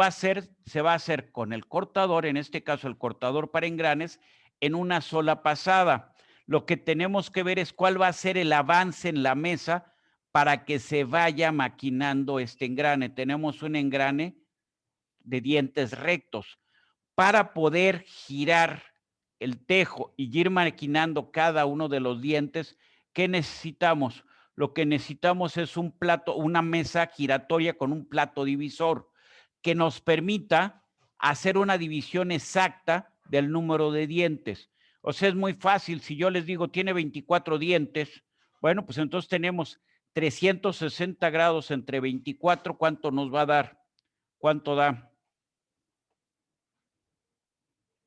se va a hacer con el cortador, en este caso el cortador para engranes, en una sola pasada. Lo que tenemos que ver es cuál va a ser el avance en la mesa para que se vaya maquinando este engrane. Tenemos un engrane de dientes rectos. Para poder girar el tejo y ir maquinando cada uno de los dientes, ¿qué necesitamos? Lo que necesitamos es un plato, una mesa giratoria con un plato divisor que nos permita hacer una división exacta del número de dientes. O sea, es muy fácil. Si yo les digo, tiene 24 dientes, bueno, pues entonces tenemos 360 grados entre 24, ¿cuánto nos va a dar? ¿Cuánto da?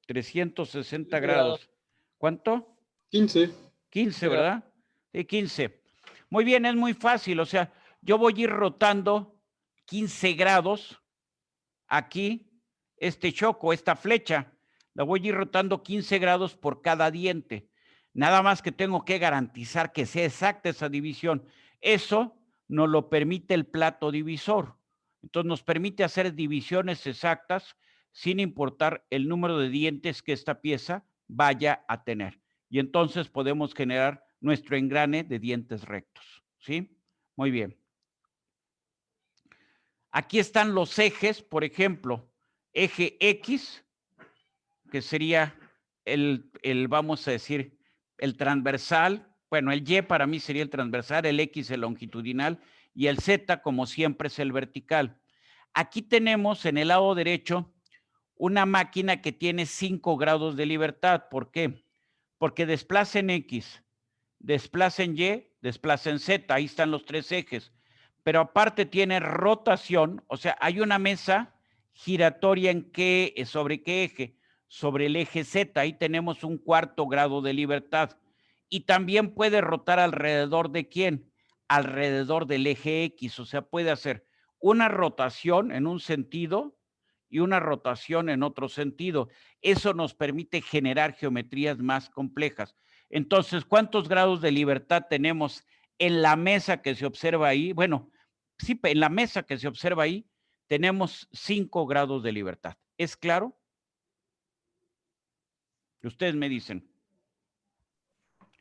360 grados. ¿Cuánto? 15. 15, ¿verdad? Sí, 15. Muy bien, es muy fácil. O sea, yo voy a ir rotando 15 grados aquí, este choco, esta flecha, la voy a ir rotando 15 grados por cada diente. Nada más que tengo que garantizar que sea exacta esa división. Eso nos lo permite el plato divisor. Entonces nos permite hacer divisiones exactas sin importar el número de dientes que esta pieza vaya a tener. Y entonces podemos generar nuestro engrane de dientes rectos. ¿Sí? Muy bien. Aquí están los ejes, por ejemplo, eje X, que sería vamos a decir, el transversal. Bueno, el Y para mí sería el transversal, el X el longitudinal y el Z, como siempre, es el vertical. Aquí tenemos en el lado derecho una máquina que tiene 5 grados de libertad. ¿Por qué? Porque desplaza en X, desplaza en Y, desplaza en Z. Ahí están los 3 ejes. Pero aparte tiene rotación, o sea, hay una mesa giratoria ¿sobre qué eje? Sobre el eje Z. Ahí tenemos un 4 grado de libertad. Y también puede rotar alrededor de ¿quién? Alrededor del eje X. O sea, puede hacer una rotación en un sentido y una rotación en otro sentido. Eso nos permite generar geometrías más complejas. Entonces, ¿cuántos grados de libertad tenemos en la mesa que se observa ahí? Bueno, sí, en la mesa que se observa ahí tenemos 5 grados de libertad. ¿Es claro? Ustedes me dicen.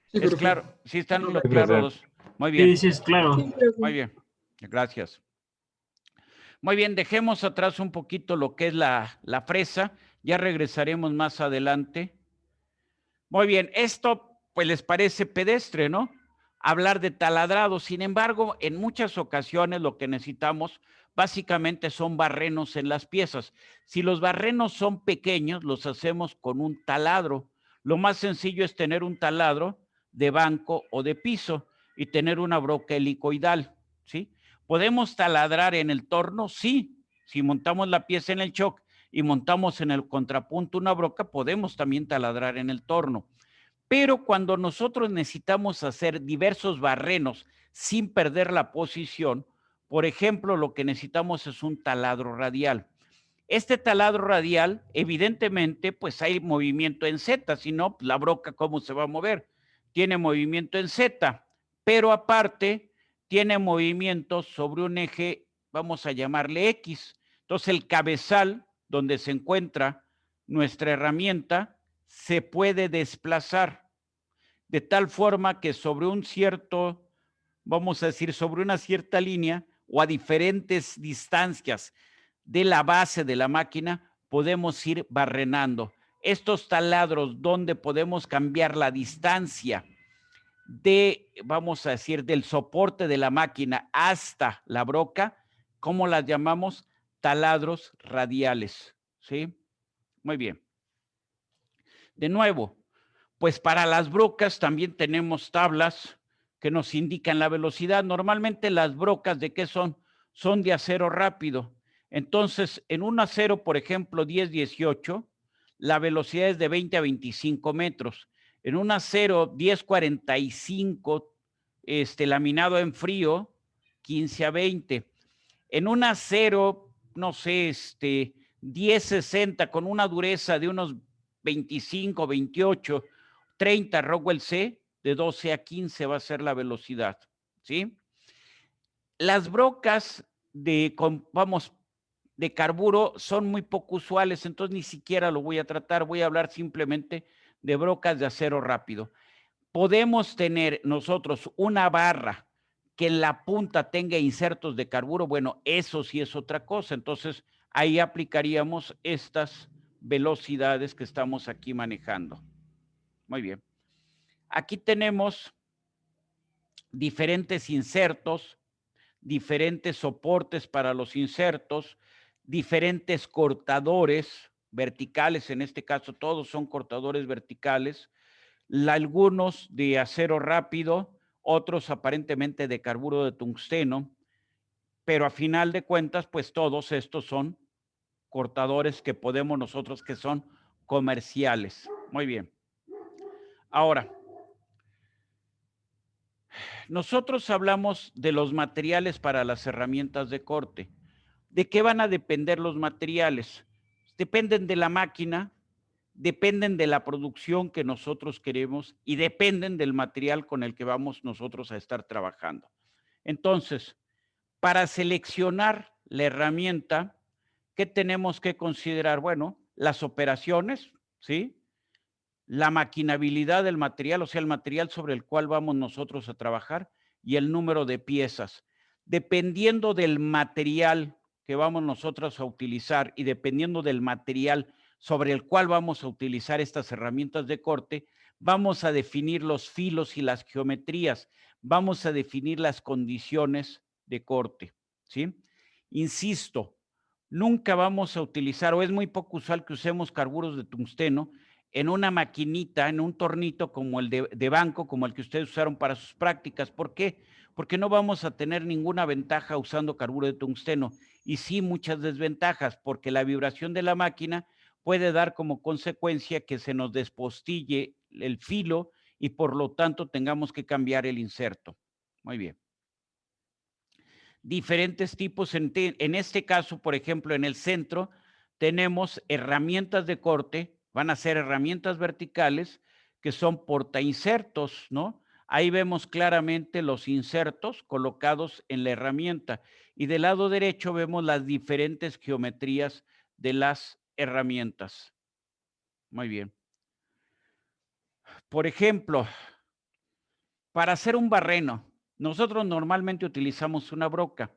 Sí, ¿Es profe. claro? ¿Sí están los Sí, claros? Muy Sí, bien. sí, es claro. Sí, profe. Muy bien. Gracias. Muy bien, dejemos atrás un poquito lo que es la fresa. Ya regresaremos más adelante. Muy bien, esto pues les parece pedestre, ¿no? Hablar de taladrado. Sin embargo, en muchas ocasiones lo que necesitamos básicamente son barrenos en las piezas. Si los barrenos son pequeños, los hacemos con un taladro. Lo más sencillo es tener un taladro de banco o de piso y tener una broca helicoidal, ¿sí? ¿Podemos taladrar en el torno? Sí. Si montamos la pieza en el choc y montamos en el contrapunto una broca, podemos también taladrar en el torno. Pero cuando nosotros necesitamos hacer diversos barrenos sin perder la posición, por ejemplo, lo que necesitamos es un taladro radial. Este taladro radial, evidentemente, pues hay movimiento en Z, si no, la broca, ¿cómo se va a mover? Tiene movimiento en Z, pero aparte tiene movimiento sobre un eje, vamos a llamarle X. Entonces, el cabezal, donde se encuentra nuestra herramienta, se puede desplazar de tal forma que sobre un cierto, vamos a decir, sobre una cierta línea o a diferentes distancias de la base de la máquina, podemos ir barrenando. Estos taladros donde podemos cambiar la distancia de, vamos a decir, del soporte de la máquina hasta la broca, ¿cómo las llamamos? Taladros radiales, ¿sí? Muy bien. De nuevo, pues para las brocas también tenemos tablas que nos indican la velocidad. Normalmente las brocas, ¿de qué son? Son de acero rápido. Entonces, en un acero, por ejemplo, 10-18, la velocidad es de 20 a 25 metros. En un acero 10-45, laminado en frío, 15 a 20. En un acero, no sé, 10-60 con una dureza de unos 25, 28, 30 Rockwell C, de 12 a 15 va a ser la velocidad, ¿sí? Las brocas de carburo son muy poco usuales, entonces ni siquiera lo voy a tratar, voy a hablar simplemente de brocas de acero rápido. Podemos tener nosotros una barra que en la punta tenga insertos de carburo, bueno, eso sí es otra cosa, entonces ahí aplicaríamos estas velocidades que estamos aquí manejando. Muy bien. Aquí tenemos diferentes insertos, diferentes soportes para los insertos, diferentes cortadores verticales, en este caso todos son cortadores verticales, algunos de acero rápido, otros aparentemente de carburo de tungsteno, pero a final de cuentas, pues todos estos son cortadores que podemos nosotros, que son comerciales. Muy bien. Ahora, nosotros hablamos de los materiales para las herramientas de corte. ¿De qué van a depender los materiales? Dependen de la máquina, dependen de la producción que nosotros queremos y dependen del material con el que vamos nosotros a estar trabajando. Entonces, para seleccionar la herramienta, ¿qué tenemos que considerar? Bueno, las operaciones, ¿sí? La maquinabilidad del material, o sea, el material sobre el cual vamos nosotros a trabajar y el número de piezas. Dependiendo del material que vamos nosotros a utilizar y dependiendo del material sobre el cual vamos a utilizar estas herramientas de corte, vamos a definir los filos y las geometrías, vamos a definir las condiciones de corte, ¿sí? Insisto, nunca vamos a utilizar, o es muy poco usual que usemos carburos de tungsteno en una maquinita, en un tornito como el de banco, como el que ustedes usaron para sus prácticas. ¿Por qué? Porque no vamos a tener ninguna ventaja usando carburo de tungsteno y sí muchas desventajas, porque la vibración de la máquina puede dar como consecuencia que se nos despostille el filo y por lo tanto tengamos que cambiar el inserto. Muy bien. Diferentes tipos, en este caso, por ejemplo, en el centro tenemos herramientas de corte, van a ser herramientas verticales que son portainsertos, ¿no? Ahí vemos claramente los insertos colocados en la herramienta y del lado derecho vemos las diferentes geometrías de las herramientas. Muy bien. Por ejemplo, para hacer un barreno, nosotros normalmente utilizamos una broca.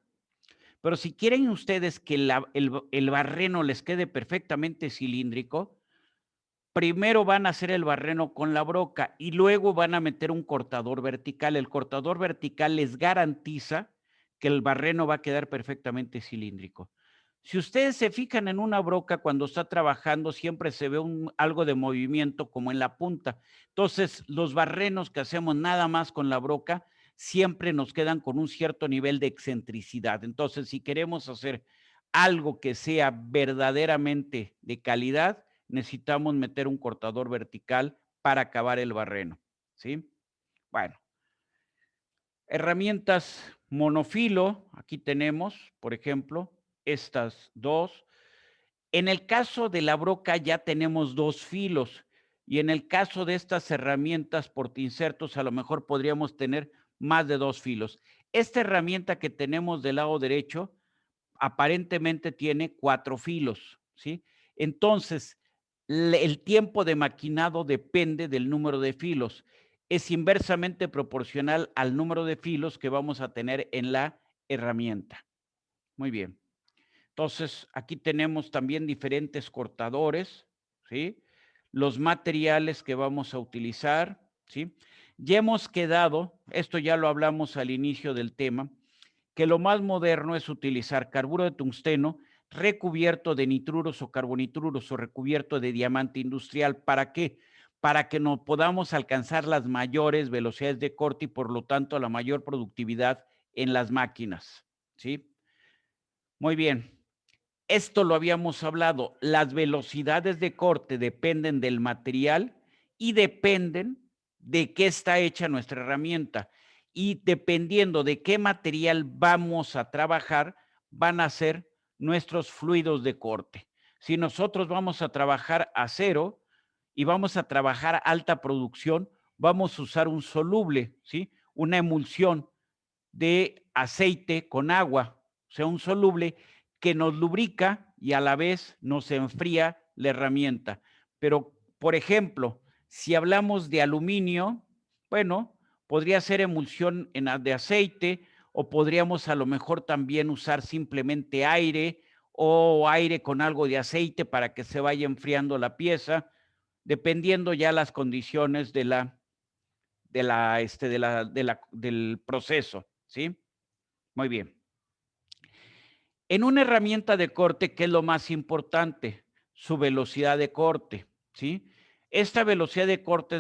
Pero si quieren ustedes que el barreno les quede perfectamente cilíndrico, primero van a hacer el barreno con la broca y luego van a meter un cortador vertical. El cortador vertical les garantiza que el barreno va a quedar perfectamente cilíndrico. Si ustedes se fijan en una broca cuando está trabajando, siempre se ve algo de movimiento como en la punta. Entonces, los barrenos que hacemos nada más con la broca siempre nos quedan con un cierto nivel de excentricidad. Entonces, si queremos hacer algo que sea verdaderamente de calidad, necesitamos meter un cortador vertical para acabar el barreno, ¿sí? Bueno, herramientas monofilo, aquí tenemos, por ejemplo, estas dos. En el caso de la broca ya tenemos dos filos y en el caso de estas herramientas portainsertos a lo mejor podríamos tener más de dos filos. Esta herramienta que tenemos del lado derecho aparentemente tiene 4 filos, ¿sí? Entonces, el tiempo de maquinado depende del número de filos. Es inversamente proporcional al número de filos que vamos a tener en la herramienta. Muy bien. Entonces, aquí tenemos también diferentes cortadores, ¿sí? Los materiales que vamos a utilizar, ¿sí? Ya hemos quedado, esto ya lo hablamos al inicio del tema, que lo más moderno es utilizar carburo de tungsteno recubierto de nitruros o carbonitruros o recubierto de diamante industrial. ¿Para qué? Para que no podamos alcanzar las mayores velocidades de corte y por lo tanto la mayor productividad en las máquinas, ¿sí? Muy bien. Esto lo habíamos hablado. Las velocidades de corte dependen del material y dependen de qué está hecha nuestra herramienta. Y dependiendo de qué material vamos a trabajar, van a ser nuestros fluidos de corte. Si nosotros vamos a trabajar acero y vamos a trabajar alta producción, vamos a usar un soluble, ¿sí? Una emulsión de aceite con agua, o sea, un soluble que nos lubrica y a la vez nos enfría la herramienta. Pero, por ejemplo, si hablamos de aluminio, bueno, podría ser emulsión de aceite o podríamos a lo mejor también usar simplemente aire o aire con algo de aceite para que se vaya enfriando la pieza, dependiendo ya las condiciones del proceso, ¿sí? Muy bien. En una herramienta de corte, ¿qué es lo más importante? Su velocidad de corte, ¿sí? Esta velocidad de corte,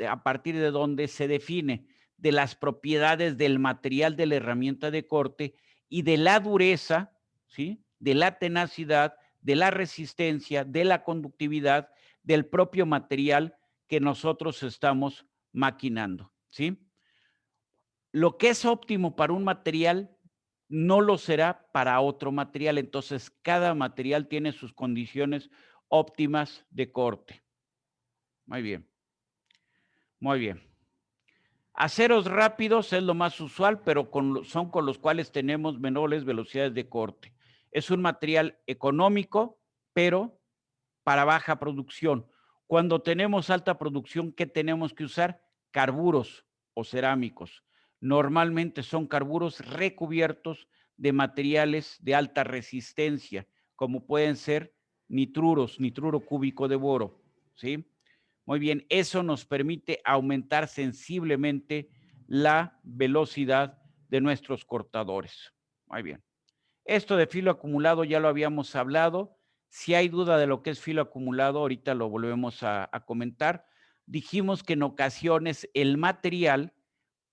¿a partir de dónde se define? De las propiedades del material de la herramienta de corte y de la dureza, ¿sí? De la tenacidad, de la resistencia, de la conductividad del propio material que nosotros estamos maquinando, ¿sí? Lo que es óptimo para un material no lo será para otro material. Entonces, cada material tiene sus condiciones óptimas de corte. Muy bien, muy bien. Aceros rápidos es lo más usual, pero son con los cuales tenemos menores velocidades de corte. Es un material económico, pero para baja producción. Cuando tenemos alta producción, ¿qué tenemos que usar? Carburos o cerámicos. Normalmente son carburos recubiertos de materiales de alta resistencia, como pueden ser nitruro cúbico de boro, ¿sí? Muy bien, eso nos permite aumentar sensiblemente la velocidad de nuestros cortadores. Muy bien. Esto de filo acumulado ya lo habíamos hablado. Si hay duda de lo que es filo acumulado, ahorita lo volvemos a comentar. Dijimos que en ocasiones el material,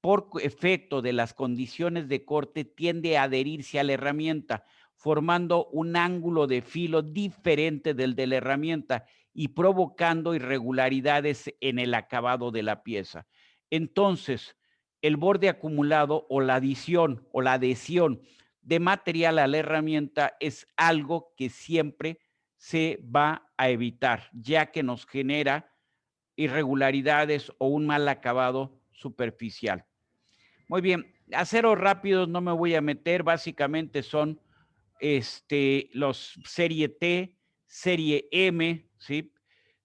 por efecto de las condiciones de corte, tiende a adherirse a la herramienta, formando un ángulo de filo diferente del de la herramienta y provocando irregularidades en el acabado de la pieza. Entonces, el borde acumulado o la adición o la adhesión de material a la herramienta es algo que siempre se va a evitar, ya que nos genera irregularidades o un mal acabado superficial. Muy bien, aceros rápidos no me voy a meter, básicamente son los serie T, serie M, ¿sí?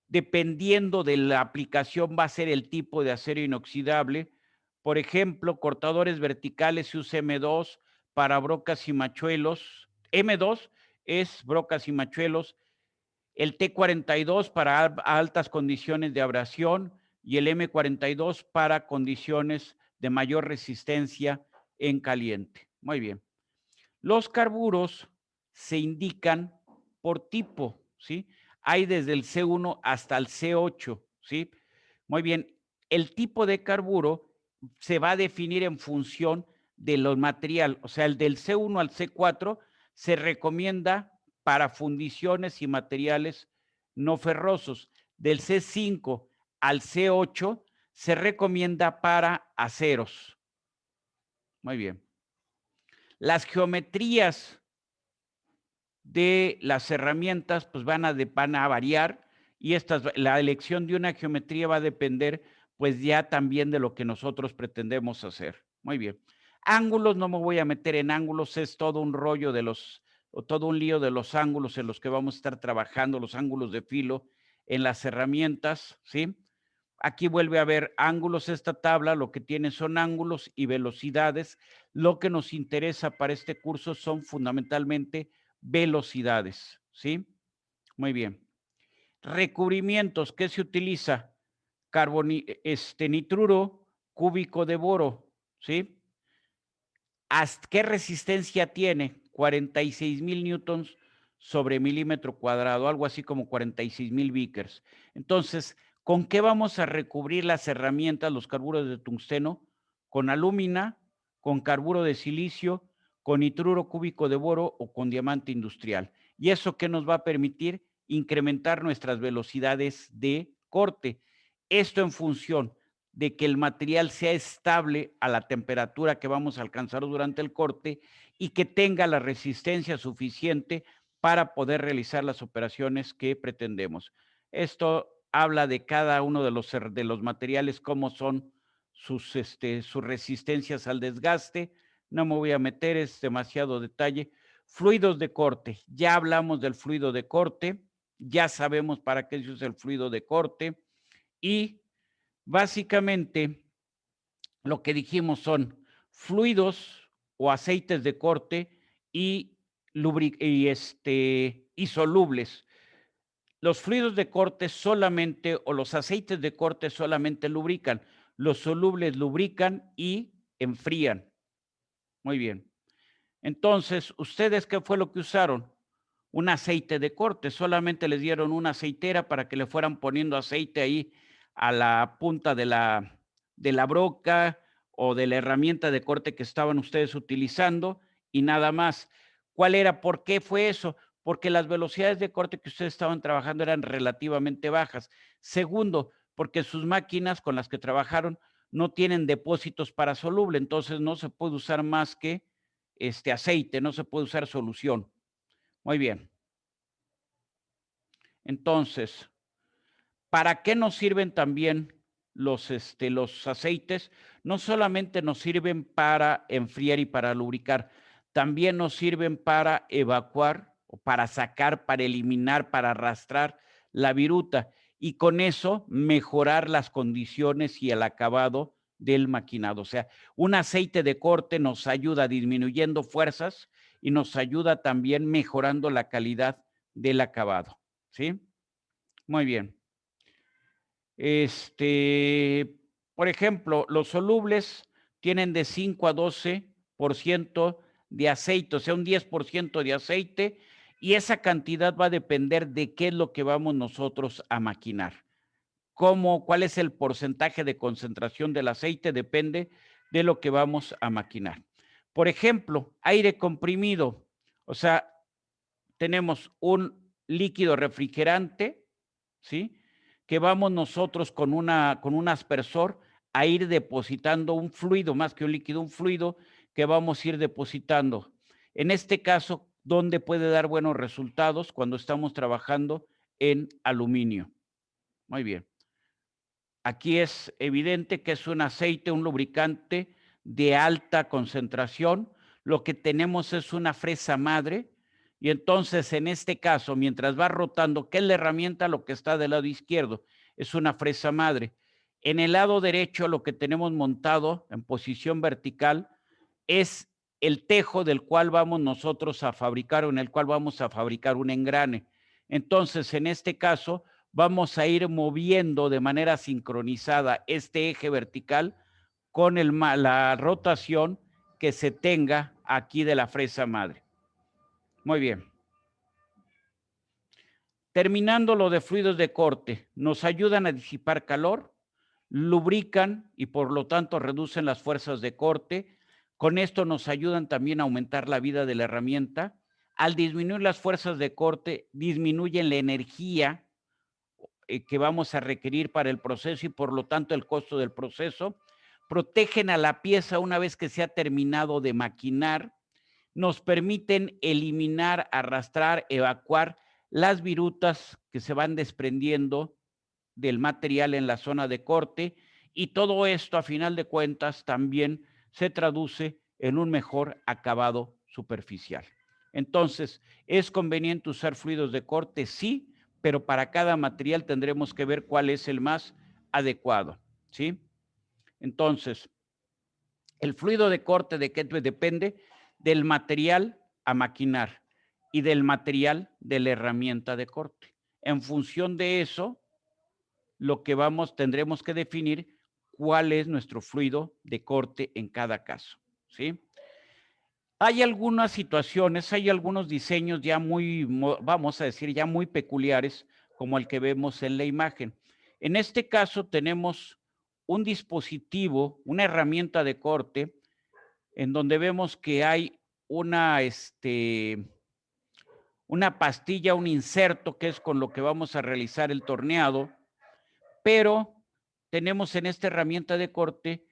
Dependiendo de la aplicación va a ser el tipo de acero inoxidable. Por ejemplo, cortadores verticales se usa M2 para brocas y machuelos. M2 es brocas y machuelos. El T42 para altas condiciones de abrasión y el M42 para condiciones de mayor resistencia en caliente. Muy bien. Los carburos se indican por tipo, ¿sí? Hay desde el C1 hasta el C8, ¿sí? Muy bien. El tipo de carburo se va a definir en función de los material. O sea, el del C1 al C4 se recomienda para fundiciones y materiales no ferrosos. Del C5 al C8 se recomienda para aceros. Muy bien. Las geometrías de las herramientas pues van a variar y la elección de una geometría va a depender pues ya también de lo que nosotros pretendemos hacer. Muy bien. Ángulos, no me voy a meter en ángulos, es todo un rollo todo un lío de los ángulos en los que vamos a estar trabajando, los ángulos de filo en las herramientas, ¿sí? Aquí vuelve a haber ángulos, esta tabla lo que tiene son ángulos y velocidades. Lo que nos interesa para este curso son fundamentalmente velocidades, ¿sí? Muy bien. Recubrimientos, ¿qué se utiliza? Nitruro cúbico de boro, ¿sí? ¿Qué resistencia tiene? 46,000 newtons sobre milímetro cuadrado, algo así como 46,000 Vickers. Entonces, ¿con qué vamos a recubrir las herramientas, los carburos de tungsteno? Con alúmina, con carburo de silicio, con nitruro cúbico de boro o con diamante industrial. ¿Y eso qué nos va a permitir? Incrementar nuestras velocidades de corte. Esto en función de que el material sea estable a la temperatura que vamos a alcanzar durante el corte y que tenga la resistencia suficiente para poder realizar las operaciones que pretendemos. Esto habla de cada uno de los materiales, cómo son sus resistencias al desgaste. No me voy a meter, es demasiado detalle. Fluidos de corte. Ya hablamos del fluido de corte, ya sabemos para qué se usa el fluido de corte y básicamente, lo que dijimos son fluidos o aceites de corte y, y solubles. Los fluidos de corte solamente o los aceites de corte solamente lubrican. Los solubles lubrican y enfrían. Muy bien. Entonces, ¿ustedes qué fue lo que usaron? Un aceite de corte. Solamente les dieron una aceitera para que le fueran poniendo aceite ahí a la punta de la broca o de la herramienta de corte que estaban ustedes utilizando y nada más. ¿Cuál era? ¿Por qué fue eso? Porque las velocidades de corte que ustedes estaban trabajando eran relativamente bajas. Segundo, porque sus máquinas con las que trabajaron no tienen depósitos para soluble, entonces no se puede usar más que aceite, no se puede usar solución. Muy bien. Entonces, ¿para qué nos sirven también los aceites? No solamente nos sirven para enfriar y para lubricar, también nos sirven para evacuar o para sacar, para eliminar, para arrastrar la viruta y con eso mejorar las condiciones y el acabado del maquinado. O sea, un aceite de corte nos ayuda disminuyendo fuerzas y nos ayuda también mejorando la calidad del acabado, ¿sí? Muy bien. Por ejemplo, los solubles tienen de 5 a 12% de aceite, o sea, un 10% de aceite, y esa cantidad va a depender de qué es lo que vamos nosotros a maquinar. ¿Cuál es el porcentaje de concentración del aceite? Depende de lo que vamos a maquinar. Por ejemplo, aire comprimido, o sea, tenemos un líquido refrigerante, ¿sí? Que vamos nosotros con un aspersor a ir depositando un fluido, más que un líquido, un fluido que vamos a ir depositando. En este caso, ¿dónde puede dar buenos resultados? Cuando estamos trabajando en aluminio. Muy bien. Aquí es evidente que es un aceite, un lubricante de alta concentración. Lo que tenemos es una fresa madre. Y entonces, en este caso, mientras va rotando, ¿qué es la herramienta? Lo que está del lado izquierdo es una fresa madre. En el lado derecho, lo que tenemos montado en posición vertical es el tejo del cual vamos nosotros a fabricar o en el cual vamos a fabricar un engrane. Entonces, en este caso, vamos a ir moviendo de manera sincronizada este eje vertical con la rotación que se tenga aquí de la fresa madre. Muy bien. Terminando lo de fluidos de corte, nos ayudan a disipar calor, lubrican y por lo tanto reducen las fuerzas de corte. Con esto nos ayudan también a aumentar la vida de la herramienta. Al disminuir las fuerzas de corte, disminuyen la energía que vamos a requerir para el proceso y por lo tanto el costo del proceso. Protegen a la pieza una vez que se ha terminado de maquinar. Nos permiten eliminar, arrastrar, evacuar las virutas que se van desprendiendo del material en la zona de corte y todo esto a final de cuentas también se traduce en un mejor acabado superficial. Entonces, ¿es conveniente usar fluidos de corte? Sí, pero para cada material tendremos que ver cuál es el más adecuado, ¿sí? Entonces, el fluido de corte de qué depende del material a maquinar y del material de la herramienta de corte. En función de eso, tendremos que definir cuál es nuestro fluido de corte en cada caso, ¿sí? Hay algunas situaciones, hay algunos diseños ya vamos a decir, ya muy peculiares, como el que vemos en la imagen. En este caso tenemos un dispositivo, una herramienta de corte, en donde vemos que hay una pastilla, un inserto, que es con lo que vamos a realizar el torneado, pero tenemos en esta herramienta de corte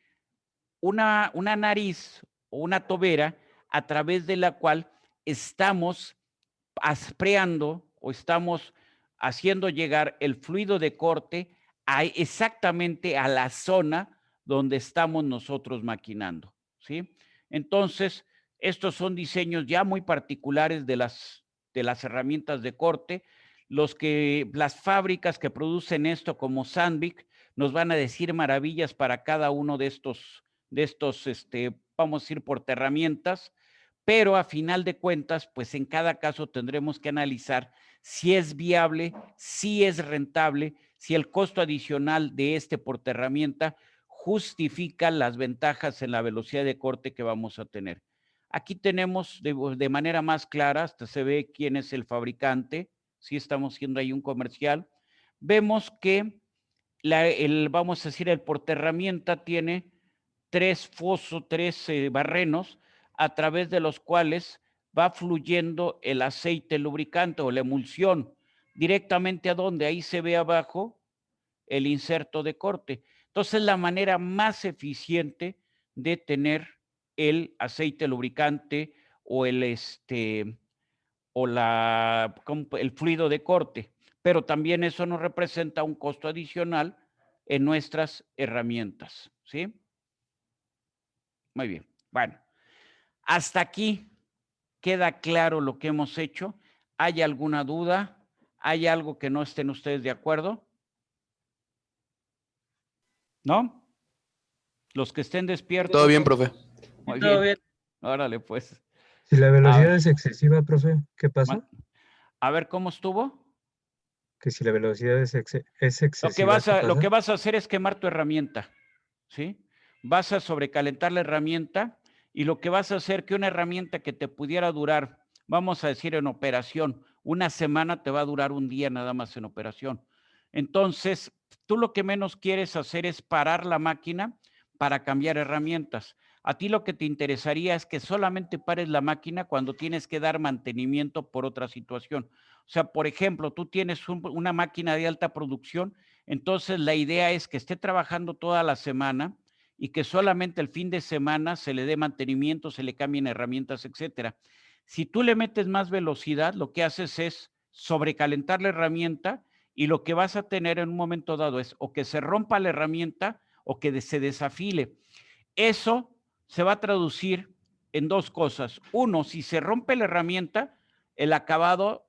una nariz o una tobera a través de la cual estamos aspreando o estamos haciendo llegar el fluido de corte exactamente a la zona donde estamos nosotros maquinando, ¿sí? Entonces, estos son diseños ya muy particulares de las herramientas de corte. Las fábricas que producen esto como Sandvik nos van a decir maravillas para cada uno de estos, vamos a ir por herramientas, pero a final de cuentas, pues en cada caso tendremos que analizar si es viable, si es rentable, si el costo adicional de este portaherramienta justifica las ventajas en la velocidad de corte que vamos a tener. Aquí tenemos de manera más clara, hasta se ve quién es el fabricante, si estamos haciendo ahí un comercial. Vemos que vamos a decir, el portaherramienta tiene tres barrenos a través de los cuales va fluyendo el aceite lubricante o la emulsión directamente a donde ahí se ve abajo el inserto de corte. Entonces, la manera más eficiente de tener el aceite lubricante o el el fluido de corte, pero también eso nos representa un costo adicional en nuestras herramientas, ¿sí? Muy bien. Bueno, hasta aquí queda claro lo que hemos hecho. ¿Hay alguna duda? ¿Hay algo que no estén ustedes de acuerdo? ¿No? Los que estén despiertos. Todo bien, profe. Muy Todo bien. bien. Órale, pues. Si la A velocidad ver, es excesiva, profe, ¿qué pasa? a ver cómo estuvo. Que si la velocidad es Lo que excesiva, ¿qué lo que pasa? vas a hacer es quemar tu herramienta, ¿sí? Vas a sobrecalentar la herramienta y lo que vas a hacer que una herramienta que te pudiera durar, vamos a decir en operación, una semana te va a durar un día nada más en operación. Entonces, tú lo que menos quieres hacer es parar la máquina para cambiar herramientas. A ti lo que te interesaría es que solamente pares la máquina cuando tienes que dar mantenimiento por otra situación. O sea, por ejemplo, tú tienes una máquina de alta producción, entonces la idea es que esté trabajando toda la semana y que solamente el fin de semana se le dé mantenimiento, se le cambien herramientas, etcétera. Si tú le metes más velocidad, lo que haces es sobrecalentar la herramienta y lo que vas a tener en un momento dado es o que se rompa la herramienta o que se desafile. Eso se va a traducir en dos cosas. Uno, si se rompe la herramienta, el acabado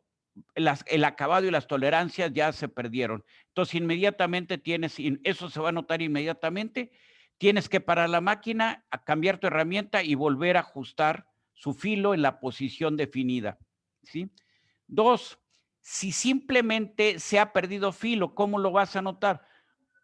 y las tolerancias ya se perdieron. Entonces, inmediatamente eso se va a notar inmediatamente, tienes que parar la máquina, a cambiar tu herramienta y volver a ajustar su filo en la posición definida, ¿sí? Dos, si simplemente se ha perdido filo, ¿cómo lo vas a notar?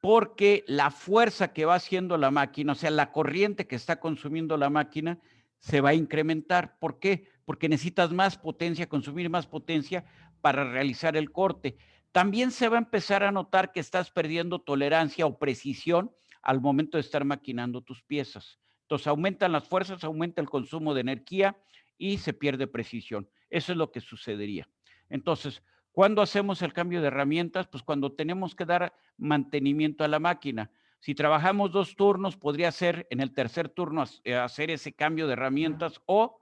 Porque la fuerza que va haciendo la máquina, o sea, la corriente que está consumiendo la máquina, se va a incrementar. ¿Por qué? Porque necesitas más potencia, consumir más potencia para realizar el corte. También se va a empezar a notar que estás perdiendo tolerancia o precisión al momento de estar maquinando tus piezas. Entonces, aumentan las fuerzas, aumenta el consumo de energía y se pierde precisión. Eso es lo que sucedería. Entonces, ¿cuándo hacemos el cambio de herramientas? Pues cuando tenemos que dar mantenimiento a la máquina. Si trabajamos 2 turnos, podría ser en el tercer turno hacer ese cambio de herramientas o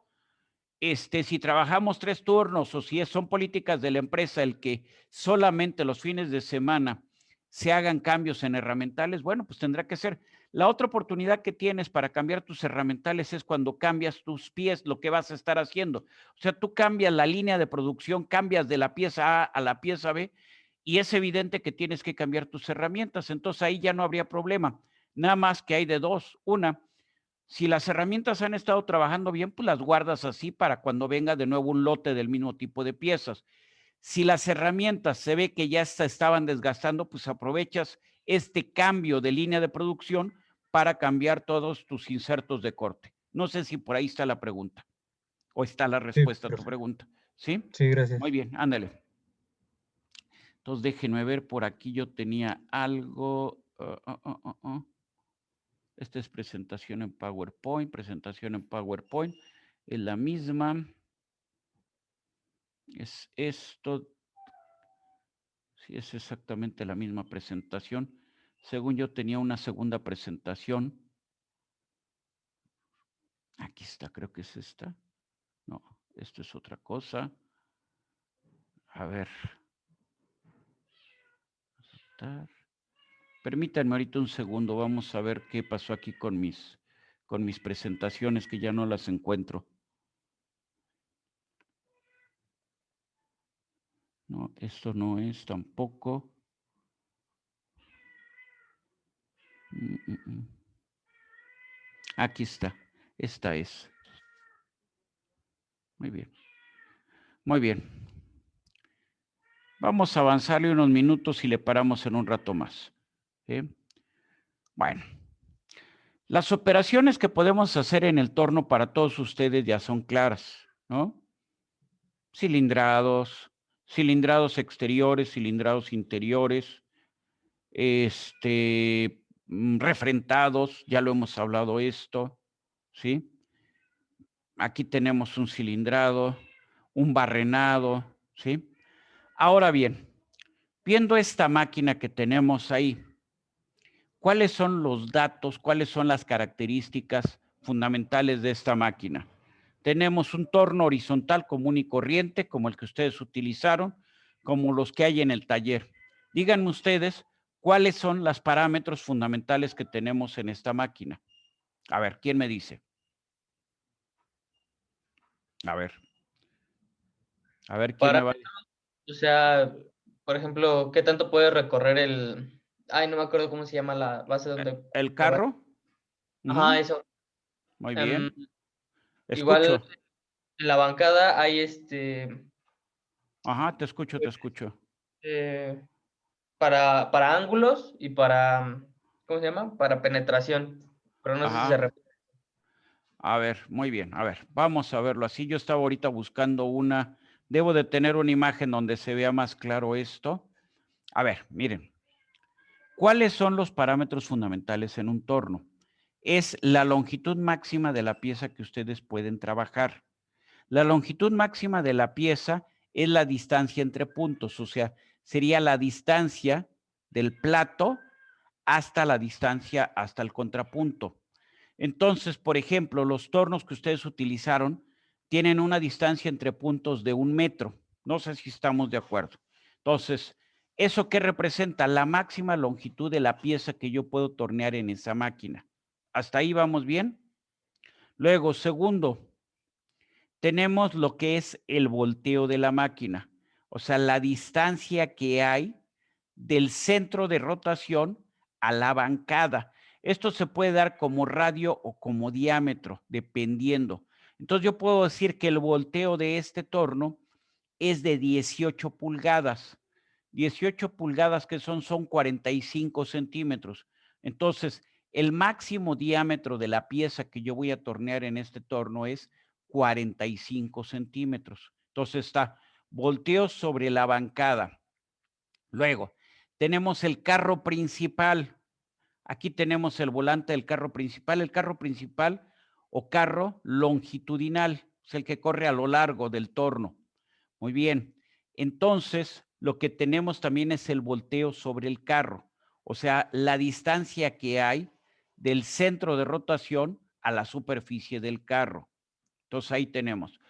si trabajamos 3 turnos o si son políticas de la empresa el que solamente los fines de semana se hagan cambios en herramientales, bueno, pues tendrá que ser. La otra oportunidad que tienes para cambiar tus herramientales es cuando cambias tus pies, lo que vas a estar haciendo. O sea, tú cambias la línea de producción, cambias de la pieza A a la pieza B y es evidente que tienes que cambiar tus herramientas. Entonces ahí ya no habría problema. Nada más que hay de dos. Una, si las herramientas han estado trabajando bien, pues las guardas así para cuando venga de nuevo un lote del mismo tipo de piezas. Si las herramientas se ve que ya se estaban desgastando, pues aprovechas este cambio de línea de producción para cambiar todos tus insertos de corte. No sé si por ahí está la pregunta o está la Sí, respuesta a tu profe. pregunta. ¿Sí? Sí, gracias. Muy bien, ándale. Entonces déjenme ver, por aquí yo tenía algo. Esta es presentación en PowerPoint, es la misma. Es esto. Sí, es exactamente la misma presentación. Según yo tenía una segunda presentación. Aquí está, creo que es esta. No, esto es otra cosa. A ver. Permítanme ahorita un segundo, vamos a ver qué pasó aquí con mis presentaciones que ya no las encuentro. No, esto no es tampoco. Aquí está, esta es. Muy bien, muy bien. Vamos a avanzarle unos minutos y le paramos en un rato más. ¿Sí? Bueno, las operaciones que podemos hacer en el torno para todos ustedes ya son claras, ¿no? Cilindrados, cilindrados exteriores, cilindrados interiores, refrentados, ya lo hemos hablado esto, ¿sí? Aquí tenemos un cilindrado, un barrenado, ¿sí? Ahora bien, viendo esta máquina que tenemos ahí, ¿cuáles son los datos, cuáles son las características fundamentales de esta máquina. Tenemos un torno horizontal común y corriente, como el que ustedes utilizaron, como los que hay en el taller. Díganme ustedes cuáles son los parámetros fundamentales que tenemos en esta máquina. A ver, ¿quién me dice? A ver, ¿quién me va a decir? O sea, por ejemplo, ¿qué tanto puede recorrer el... Ay, no me acuerdo cómo se llama la base donde... ¿El carro? Ajá, Ujú, eso. muy Em, bien. igual Escucho. en la bancada hay Ajá, te escucho, te escucho. eh, para ángulos y para, ¿cómo se llama? Para penetración. Pero no sé si se Ajá. refiere. A ver, muy bien. A ver, vamos a verlo así. Yo estaba ahorita buscando una. Debo de tener una imagen donde se vea más claro esto. A ver, miren. ¿Cuáles son los parámetros fundamentales en un torno? Es la longitud máxima de la pieza que ustedes pueden trabajar. La longitud máxima de la pieza es la distancia entre puntos, o sea, sería la distancia del plato hasta la distancia hasta el contrapunto. Entonces, por ejemplo, los tornos que ustedes utilizaron tienen una distancia entre puntos de 1 metro. No sé si estamos de acuerdo. Entonces, ¿eso qué representa? La máxima longitud de la pieza que yo puedo tornear en esa máquina. ¿Hasta ahí vamos bien? Luego, segundo, tenemos lo que es el volteo de la máquina, o sea, la distancia que hay del centro de rotación a la bancada. Esto se puede dar como radio o como diámetro, dependiendo. Entonces yo puedo decir que el volteo de este torno es de 18 pulgadas. 18 pulgadas que son 45 centímetros. Entonces, el máximo diámetro de la pieza que yo voy a tornear en este torno es 45 centímetros. Entonces está volteo sobre la bancada. Luego, tenemos el carro principal. Aquí tenemos el volante del carro principal. El carro principal o carro longitudinal es el que corre a lo largo del torno. Muy bien. Entonces, lo que tenemos también es el volteo sobre el carro. O sea, la distancia que hay del centro de rotación a la superficie del carro. Entonces, ahí tenemos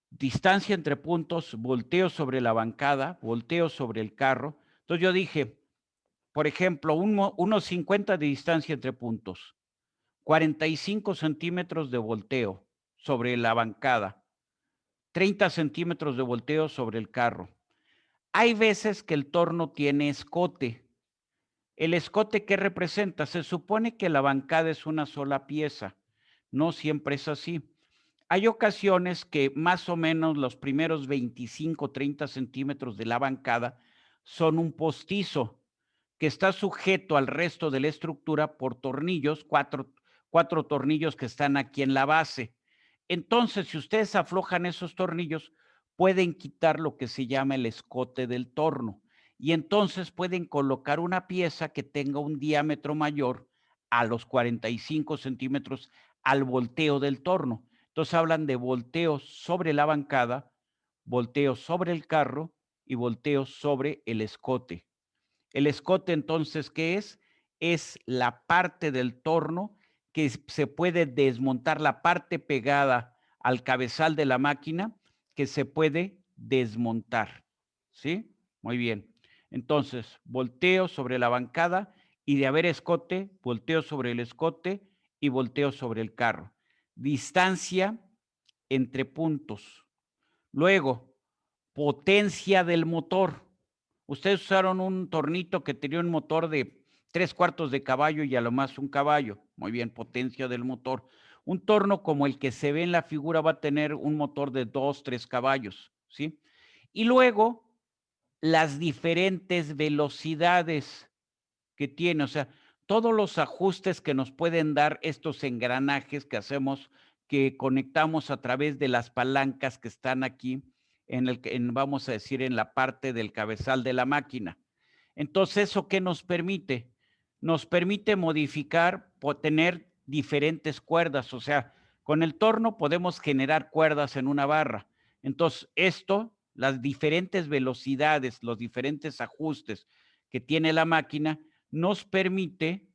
distancia entre puntos, volteo sobre la bancada, volteo sobre el carro. Entonces, yo dije, por ejemplo, unos 50 de distancia entre puntos, 45 centímetros de volteo sobre la bancada, 30 centímetros de volteo sobre el carro. Hay veces que el torno tiene escote. ¿El escote qué representa? Se supone que la bancada es una sola pieza. No siempre es así. Hay ocasiones que más o menos los primeros 25, 30 centímetros de la bancada son un postizo que está sujeto al resto de la estructura por tornillos, cuatro tornillos que están aquí en la base. Entonces, si ustedes aflojan esos tornillos, pueden quitar lo que se llama el escote del torno y entonces pueden colocar una pieza que tenga un diámetro mayor a los 45 centímetros al volteo del torno. Entonces hablan de volteo sobre la bancada, volteo sobre el carro y volteo sobre el escote. El escote entonces, ¿qué es? Es la parte del torno que se puede desmontar, la parte pegada al cabezal de la máquina que se puede desmontar. ¿Sí? Muy bien. Entonces, volteo sobre la bancada y de haber escote, volteo sobre el escote y volteo sobre el carro. Distancia entre puntos. Luego, potencia del motor. Ustedes usaron un tornito que tenía un motor de 3/4 de caballo y a lo más un caballo. Muy bien, potencia del motor. Un torno como el que se ve en la figura va a tener un motor de 2, 3 caballos, ¿sí? Y luego, las diferentes velocidades que tiene, o sea, todos los ajustes que nos pueden dar estos engranajes que hacemos, que conectamos a través de las palancas que están aquí vamos a decir, en la parte del cabezal de la máquina. Entonces, ¿eso qué nos permite? Nos permite modificar, tener diferentes cuerdas, o sea, con el torno podemos generar cuerdas en una barra. Entonces, las diferentes velocidades, los diferentes ajustes que tiene la máquina, nos permite,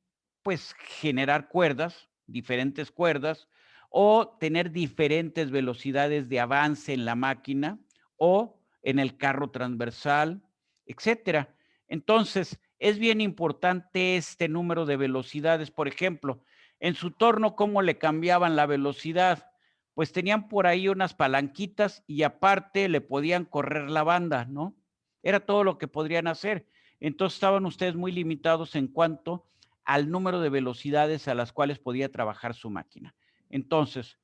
pues, generar cuerdas diferentes cuerdas, o tener diferentes velocidades de avance en la máquina o en el carro transversal, etcétera. Entonces, es bien importante este número de velocidades. Por ejemplo, en su torno, ¿cómo le cambiaban la velocidad? Pues tenían por ahí unas palanquitas y aparte le podían correr la banda, ¿no? Era todo lo que podrían hacer. Entonces estaban ustedes muy limitados en cuanto al número de velocidades a las cuales podía trabajar su máquina. Entonces,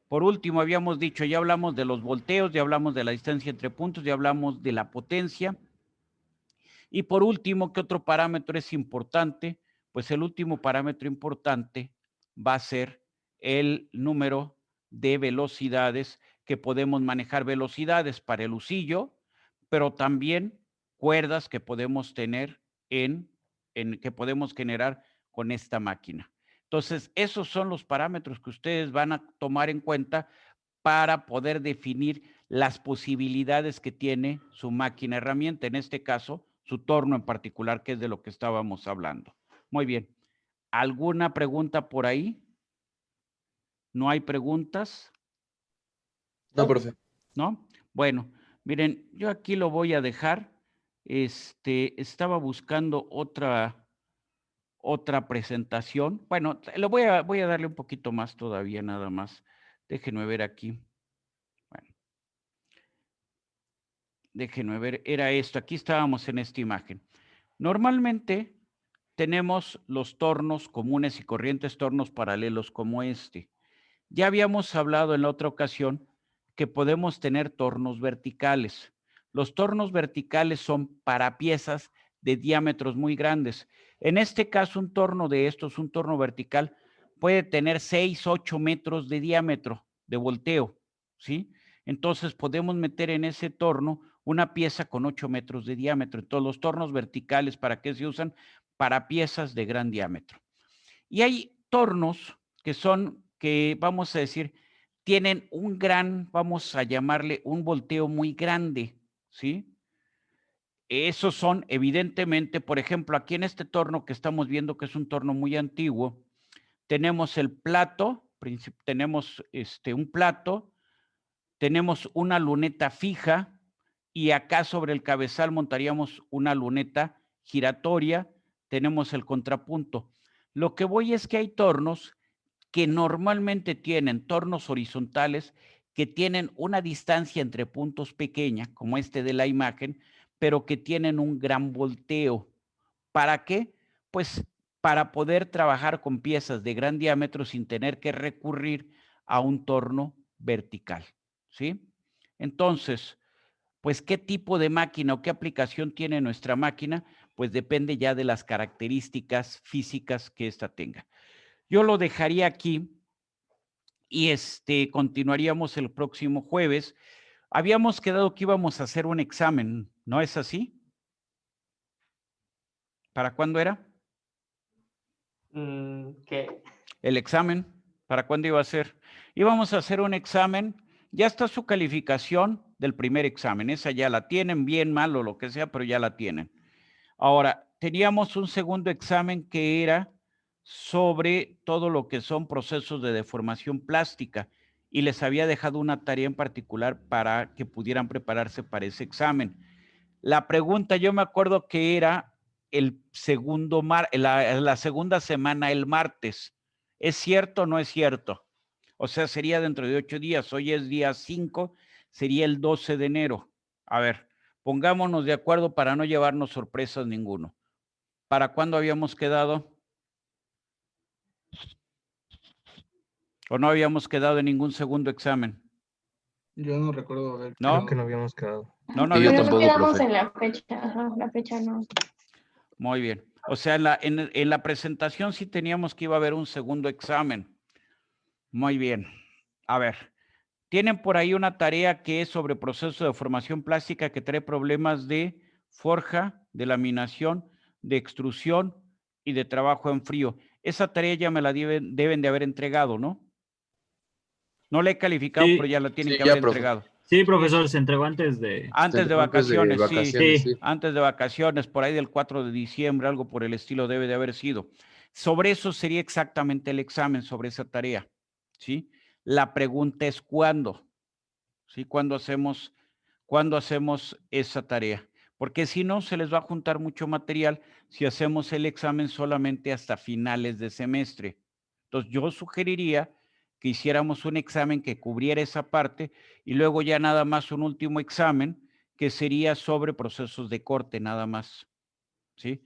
por último, habíamos dicho, ya hablamos de los volteos, ya hablamos de la distancia entre puntos, ya hablamos de la potencia. Y por último, ¿qué otro parámetro es importante? Pues el último parámetro importante va a ser el número de velocidades que podemos manejar, velocidades para el usillo, pero también cuerdas que podemos tener que podemos generar con esta máquina. Entonces, esos son los parámetros que ustedes van a tomar en cuenta para poder definir las posibilidades que tiene su máquina herramienta, en este caso, su torno en particular, que es de lo que estábamos hablando. Muy bien. ¿Alguna pregunta por ahí? ¿No hay preguntas? No, profe. ¿No? Bueno, miren, yo aquí lo voy a dejar. Estaba buscando otra presentación. Bueno, voy a darle un poquito más todavía, nada más. Déjenme ver aquí. Bueno. Déjenme ver, era esto. Aquí estábamos en esta imagen. Normalmente tenemos los tornos comunes y corrientes, tornos paralelos como este. Ya habíamos hablado en la otra ocasión que podemos tener tornos verticales. Los tornos verticales son para piezas de diámetros muy grandes. En este caso, un torno de estos, un torno vertical, puede tener 6, 8 metros de diámetro de volteo, ¿sí? Entonces, podemos meter en ese torno una pieza con 8 metros de diámetro. Entonces, los tornos verticales, ¿para qué se usan? Para piezas de gran diámetro. Y hay tornos que vamos a decir, tienen un gran, vamos a llamarle un volteo muy grande, ¿sí? Esos son evidentemente, por ejemplo, aquí en este torno que estamos viendo que es un torno muy antiguo, tenemos el plato, tenemos un plato, tenemos una luneta fija y acá sobre el cabezal montaríamos una luneta giratoria, tenemos el contrapunto. Lo que voy es que hay tornos que normalmente tienen tornos horizontales que tienen una distancia entre puntos pequeña, como este de la imagen, pero que tienen un gran volteo. ¿Para qué? Pues para poder trabajar con piezas de gran diámetro sin tener que recurrir a un torno vertical, ¿sí? Entonces, pues, ¿qué tipo de máquina o qué aplicación tiene nuestra máquina? Pues depende ya de las características físicas que ésta tenga. Yo lo dejaría aquí y continuaríamos el próximo jueves. Habíamos quedado que íbamos a hacer un examen, ¿no es así? ¿Para cuándo era? ¿Qué? El examen, ¿para cuándo iba a ser? Íbamos a hacer un examen, ya está su calificación del primer examen, esa ya la tienen, bien, mal o lo que sea, pero ya la tienen. Ahora, teníamos un segundo examen que era sobre todo lo que son procesos de deformación plástica y les había dejado una tarea en particular para que pudieran prepararse para ese examen. La pregunta, yo me acuerdo que era la segunda semana, el martes. ¿Es cierto o no es cierto? O sea, sería dentro de 8 días. Hoy es día 5, sería el 12 de enero. A ver, pongámonos de acuerdo para no llevarnos sorpresas ninguno. ¿Para cuándo habíamos quedado? ¿O no habíamos quedado en ningún segundo examen? Yo no recuerdo haber ¿No? Creo que no habíamos quedado. No, no Sí, yo habíamos tampoco, quedamos profe. en la fecha, ajá, la fecha no. Muy bien. O sea, en la presentación sí teníamos que iba a haber un segundo examen. Muy bien. A ver, tienen por ahí una tarea que es sobre proceso de formación plástica que trae problemas de forja, de laminación, de extrusión y de trabajo en frío. Esa tarea ya me la deben de haber entregado, ¿no? No la he calificado, Sí, pero ya la tienen sí, que haber ya, profe. entregado. Sí, profesor, se entregó antes de... Antes de vacaciones, sí. Sí. Antes de vacaciones, por ahí del 4 de diciembre, algo por el estilo debe de haber sido. Sobre eso sería exactamente el examen, sobre esa tarea, ¿sí? La pregunta es ¿cuándo? ¿Sí? ¿Cuándo hacemos esa tarea? Porque si no, se les va a juntar mucho material si hacemos el examen solamente hasta finales de semestre. Entonces, yo sugeriría que hiciéramos un examen que cubriera esa parte y luego ya nada más un último examen que sería sobre procesos de corte, nada más, ¿sí?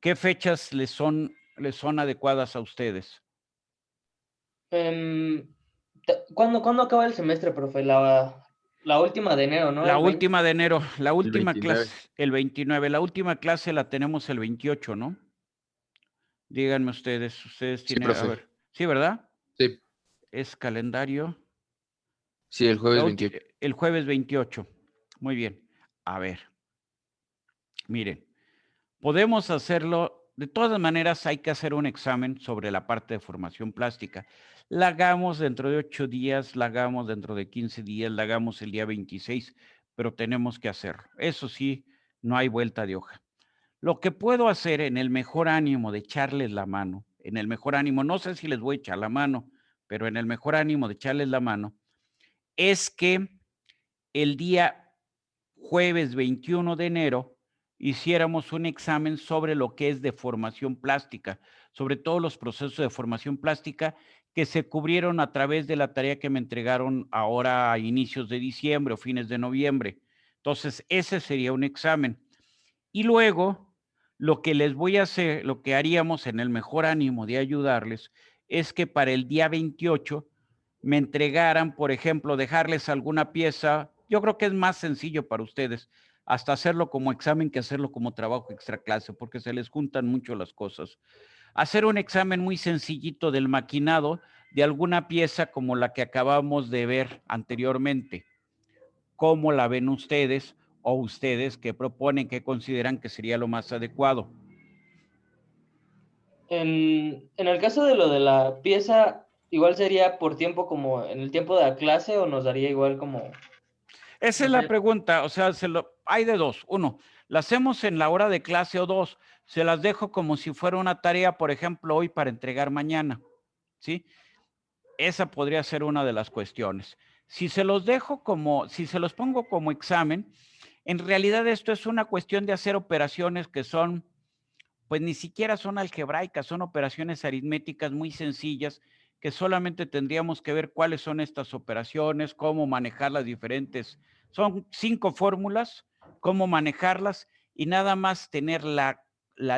¿Qué fechas les son adecuadas a ustedes? ¿Cuándo acaba el semestre, profe? La última de enero, ¿no? La El 20. última de enero, la última 29. clase, el 29, la última clase la tenemos el 28, ¿no? Díganme ustedes Sí, tienen, a profe. ver, ¿sí, verdad? Sí, Es calendario. sí, el jueves 28. El jueves 28. Muy bien. A ver, miren, podemos hacerlo, de todas maneras hay que hacer un examen sobre la parte de formación plástica. La hagamos dentro de 8 días, la hagamos dentro de 15 días, la hagamos el día 26, pero tenemos que hacerlo. Eso sí, no hay vuelta de hoja. Lo que puedo hacer en el mejor ánimo de echarles la mano, en el mejor ánimo, no sé si les voy a echar la mano, pero en el mejor ánimo de echarles la mano, es que el día jueves 21 de enero hiciéramos un examen sobre lo que es deformación plástica, sobre todos los procesos de formación plástica que se cubrieron a través de la tarea que me entregaron ahora a inicios de diciembre o fines de noviembre. Entonces, ese sería un examen. Y luego, lo que les voy a hacer, lo que haríamos en el mejor ánimo de ayudarles, es que para el día 28 me entregaran, por ejemplo, dejarles alguna pieza. Yo creo que es más sencillo para ustedes hasta hacerlo como examen que hacerlo como trabajo extra clase, porque se les juntan mucho las cosas. Hacer un examen muy sencillito del maquinado de alguna pieza como la que acabamos de ver anteriormente. ¿Cómo la ven ustedes o ustedes que proponen, que consideran que sería lo más adecuado? En el caso de lo de la pieza, igual sería por tiempo como en el tiempo de la clase o nos daría igual como, Esa no es la sé. pregunta, o sea, hay de dos. Uno, la hacemos en la hora de clase o dos, se las dejo como si fuera una tarea, por ejemplo, hoy para entregar mañana, ¿sí? Esa podría ser una de las cuestiones. Si se los pongo como examen, en realidad esto es una cuestión de hacer operaciones que son, pues ni siquiera son algebraicas, son operaciones aritméticas muy sencillas que solamente tendríamos que ver cuáles son estas operaciones, cómo manejar las diferentes, son 5 fórmulas, cómo manejarlas y nada más tener la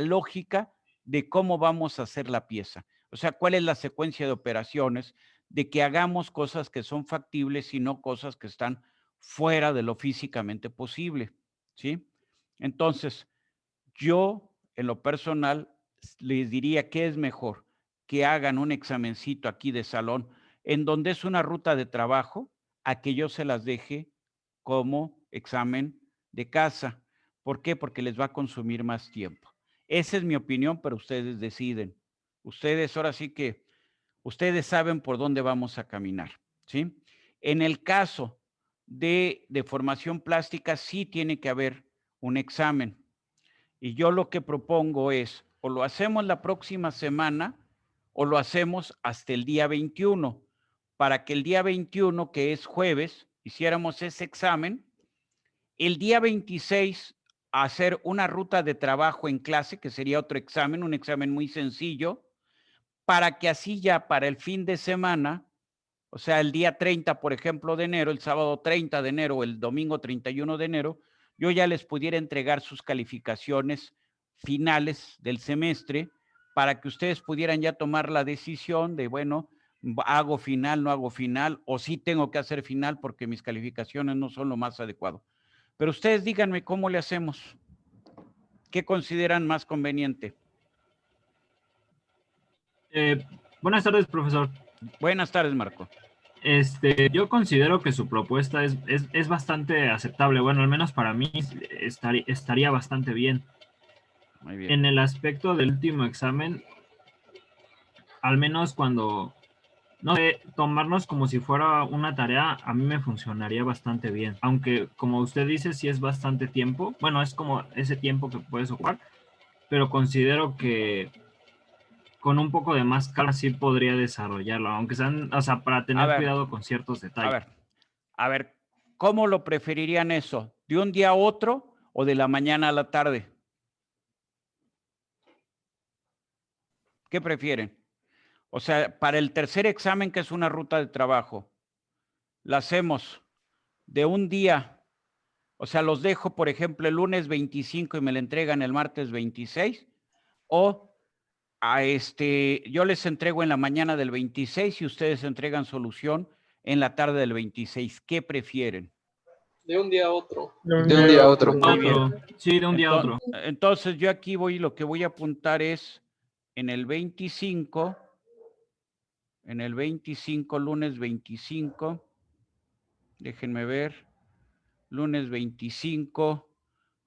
lógica de cómo vamos a hacer la pieza. O sea, cuál es la secuencia de operaciones de que hagamos cosas que son factibles y no cosas que están fuera de lo físicamente posible, ¿sí? Entonces, yo, en lo personal, les diría que es mejor que hagan un examencito aquí de salón en donde es una ruta de trabajo a que yo se las deje como examen de casa. ¿Por qué? Porque les va a consumir más tiempo. Esa es mi opinión, pero ustedes deciden. Ustedes ahora sí que, ustedes saben por dónde vamos a caminar, ¿sí? En el caso de formación plástica, sí tiene que haber un examen. Y yo lo que propongo es, o lo hacemos la próxima semana, o lo hacemos hasta el día 21, para que el día 21, que es jueves, hiciéramos ese examen. El día 26, hacer una ruta de trabajo en clase, que sería otro examen, un examen muy sencillo, para que así ya para el fin de semana, o sea, el día 30, por ejemplo, de enero, el sábado 30 de enero, el domingo 31 de enero, yo ya les pudiera entregar sus calificaciones finales del semestre para que ustedes pudieran ya tomar la decisión de, bueno, hago final, no hago final, o sí tengo que hacer final porque mis calificaciones no son lo más adecuado. Pero ustedes díganme cómo le hacemos. ¿Qué consideran más conveniente? Buenas tardes, profesor. Buenas tardes, Marco. Yo considero que su propuesta es bastante aceptable. Bueno, al menos para mí estaría bastante bien. Muy bien. En el aspecto del último examen, al menos cuando, no sé, tomarnos como si fuera una tarea, a mí me funcionaría bastante bien. Aunque, como usted dice, sí es bastante tiempo. Bueno, es como ese tiempo que puedes ocupar, pero considero que con un poco de más calma sí podría desarrollarlo, aunque sean, o sea, para tener cuidado con ciertos detalles. A ver, ¿cómo lo preferirían eso? ¿De un día a otro o de la mañana a la tarde? ¿Qué prefieren? O sea, para el tercer examen, que es una ruta de trabajo, la hacemos de un día, o sea, los dejo, por ejemplo, el lunes 25 y me la entregan el martes 26, o yo les entrego en la mañana del 26 y ustedes entregan solución en la tarde del 26. ¿Qué prefieren? De un día a otro. De un día a otro. Muy bien. Sí, de un día a otro. Entonces yo aquí lo que voy a apuntar es en el 25, lunes 25, déjenme ver, lunes 25,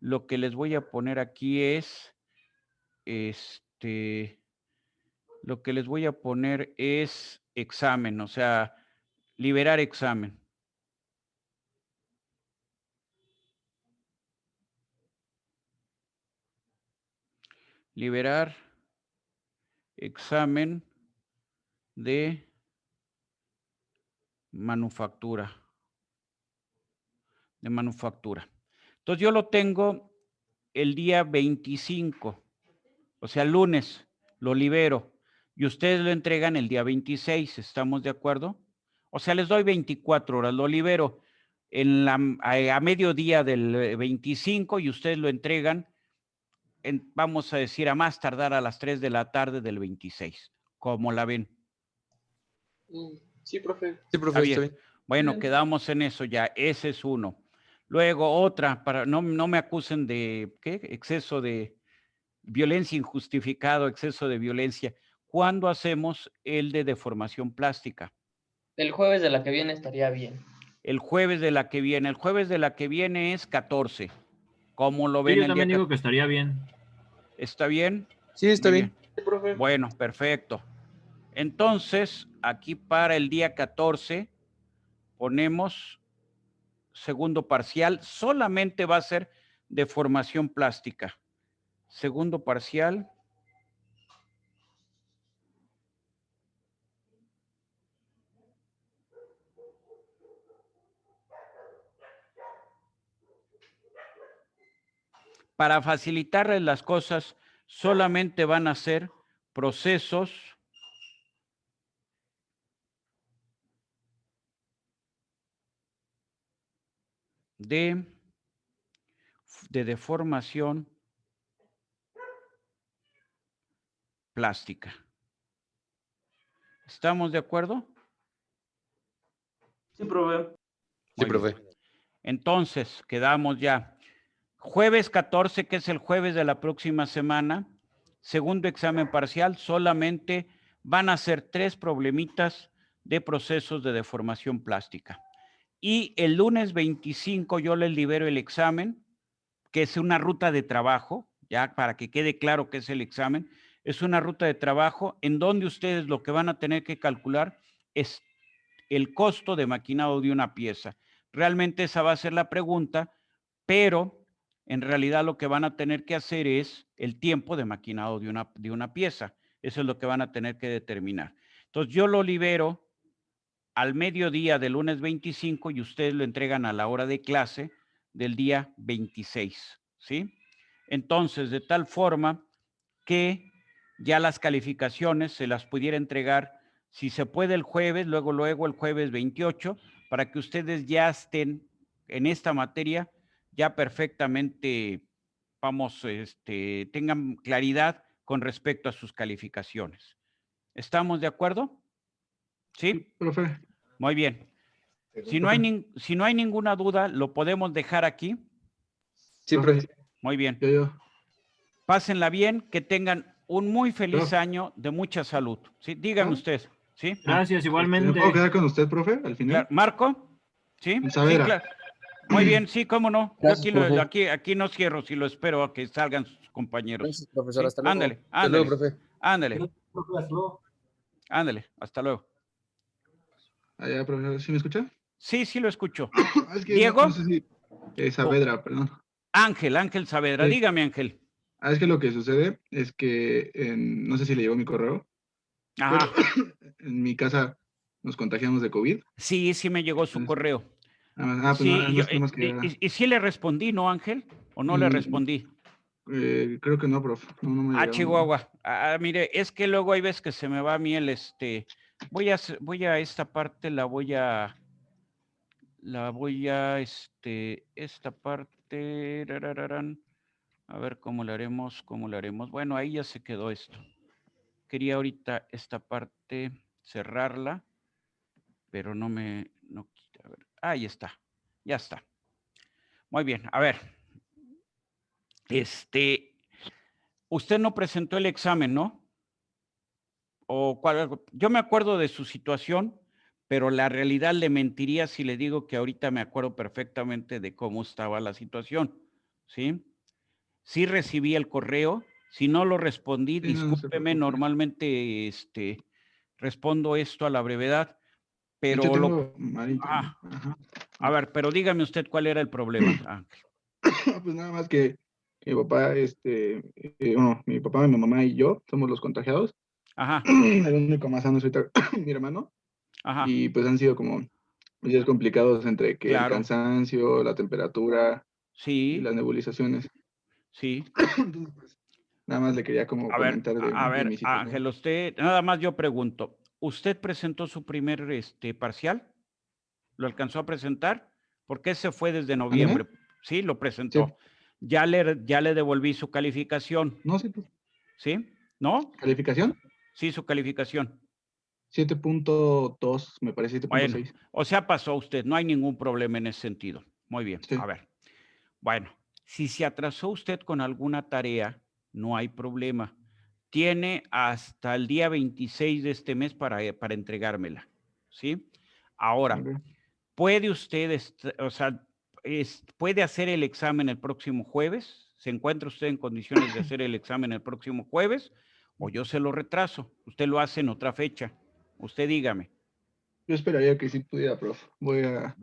lo que les voy a poner aquí es, lo que les voy a poner es examen, o sea, liberar examen. Liberar examen de manufactura. Entonces yo lo tengo el día 25, o sea, lunes, lo libero y ustedes lo entregan el día 26, ¿estamos de acuerdo? O sea, les doy 24 horas, lo libero a mediodía del 25 y ustedes lo entregan, vamos a decir, a más tardar a las 3 de la tarde del 26. ¿Cómo la ven? Sí, profe. Sí, profe, está bien. Bueno, quedamos en eso ya, ese es uno. Luego otra, para no me acusen de exceso de violencia injustificado, exceso de violencia. ¿Cuándo hacemos el de deformación plástica? El jueves de la que viene estaría bien. El jueves de la que viene. El jueves de la que viene es 14. ¿Cómo lo ven? Sí, yo también digo que estaría bien. ¿Está bien? Sí, está bien. Sí, profe. Bueno, perfecto. Entonces, aquí para el día 14 ponemos segundo parcial. Solamente va a ser deformación plástica. Segundo parcial. Para facilitarles las cosas, solamente van a ser procesos de deformación plástica. ¿Estamos de acuerdo? Sí, profe. Sí, profe. Entonces, quedamos ya. Jueves 14, que es el jueves de la próxima semana, segundo examen parcial, solamente van a ser 3 problemitas de procesos de deformación plástica. Y el lunes 25 yo les libero el examen, que es una ruta de trabajo, ya para que quede claro qué es el examen. Es una ruta de trabajo en donde ustedes lo que van a tener que calcular es el costo de maquinado de una pieza. Realmente esa va a ser la pregunta, pero en realidad lo que van a tener que hacer es el tiempo de maquinado de una pieza. Eso es lo que van a tener que determinar. Entonces yo lo libero al mediodía del lunes 25 y ustedes lo entregan a la hora de clase del día 26, ¿sí? Entonces, de tal forma que ya las calificaciones se las pudiera entregar, si se puede el jueves, luego el jueves 28, para que ustedes ya estén en esta materia ya perfectamente, tengan claridad con respecto a sus calificaciones. ¿Estamos de acuerdo? ¿Sí? Profe. Muy bien. Si no hay ninguna duda, lo podemos dejar aquí. Sí, profe. Muy bien. Yo. Pásenla bien, que tengan un muy feliz año de mucha salud. ¿Sí? Dígame usted. ¿Sí? Gracias, igualmente. ¿Me puedo quedar con usted, profe, al final? Claro. ¿Marco? ¿Sí? Sí, claro. Muy bien, sí, cómo no. Gracias, Yo aquí no cierro, si lo espero a que salgan sus compañeros. Gracias, profesor. ¿Sí? Hasta luego. Ándale, Hasta luego, profe. Ándale. Ándale, hasta luego. Allá, profesor, ¿sí me escucha? Sí, sí lo escucho. Es que ¿Diego? No sé si... Saavedra, perdón. Ángel Saavedra. Sí. Dígame, Ángel. Es que lo que sucede es que, no sé si le llegó mi correo, Ajá. pero en mi casa nos contagiamos de COVID. Sí, sí me llegó su Entonces, correo. pues Sí, nada más que y sí le respondí, ¿no, Ángel? ¿O no le respondí? creo que no, profe. No me llegaron. Chihuahua. Mire, es que luego hay veces que se me va a mí el voy a esta parte, esta parte, rarararán. A ver cómo lo haremos. Bueno, ahí ya se quedó esto. Quería ahorita esta parte cerrarla, pero no, a ver, ahí está, ya está. Muy bien, a ver. Usted no presentó el examen, ¿no? Yo me acuerdo de su situación, pero la realidad le mentiría si le digo que ahorita me acuerdo perfectamente de cómo estaba la situación, ¿sí? Sí recibí el correo, si no lo respondí, Sí, no se discúlpeme, preocupe. normalmente respondo esto a la brevedad, De hecho, pero tengo mal internet. Ajá. A ver, pero dígame usted cuál era el problema, Ángel. Pues nada más que mi papá, mi papá, mi mamá y yo somos los contagiados. Ajá. El único más sano es ahorita mi hermano. Ajá. Y pues han sido como días complicados entre que el cansancio, la temperatura y las nebulizaciones. Sí. Entonces, pues, nada más le quería como comentar de mi situación. Ángel, usted, nada más yo pregunto, ¿usted presentó su primer parcial? ¿Lo alcanzó a presentar? Porque ese fue desde noviembre. Sí, lo presentó. Sí. Ya le devolví su calificación. No, sí. ¿Sí? ¿No? ¿Calificación? Sí, su calificación. 7.2, me parece 7.6. Bueno, o sea, pasó usted, no hay ningún problema en ese sentido. Muy bien, sí. A ver. Bueno, si se atrasó usted con alguna tarea, no hay problema. Tiene hasta el día 26 de este mes para entregármela, ¿sí? Ahora, ¿puede usted, puede hacer el examen el próximo jueves? ¿Se encuentra usted en condiciones de hacer el examen el próximo jueves? ¿O yo se lo retraso? Usted lo hace en otra fecha. Usted dígame. Yo esperaría que sí pudiera, prof. Bueno.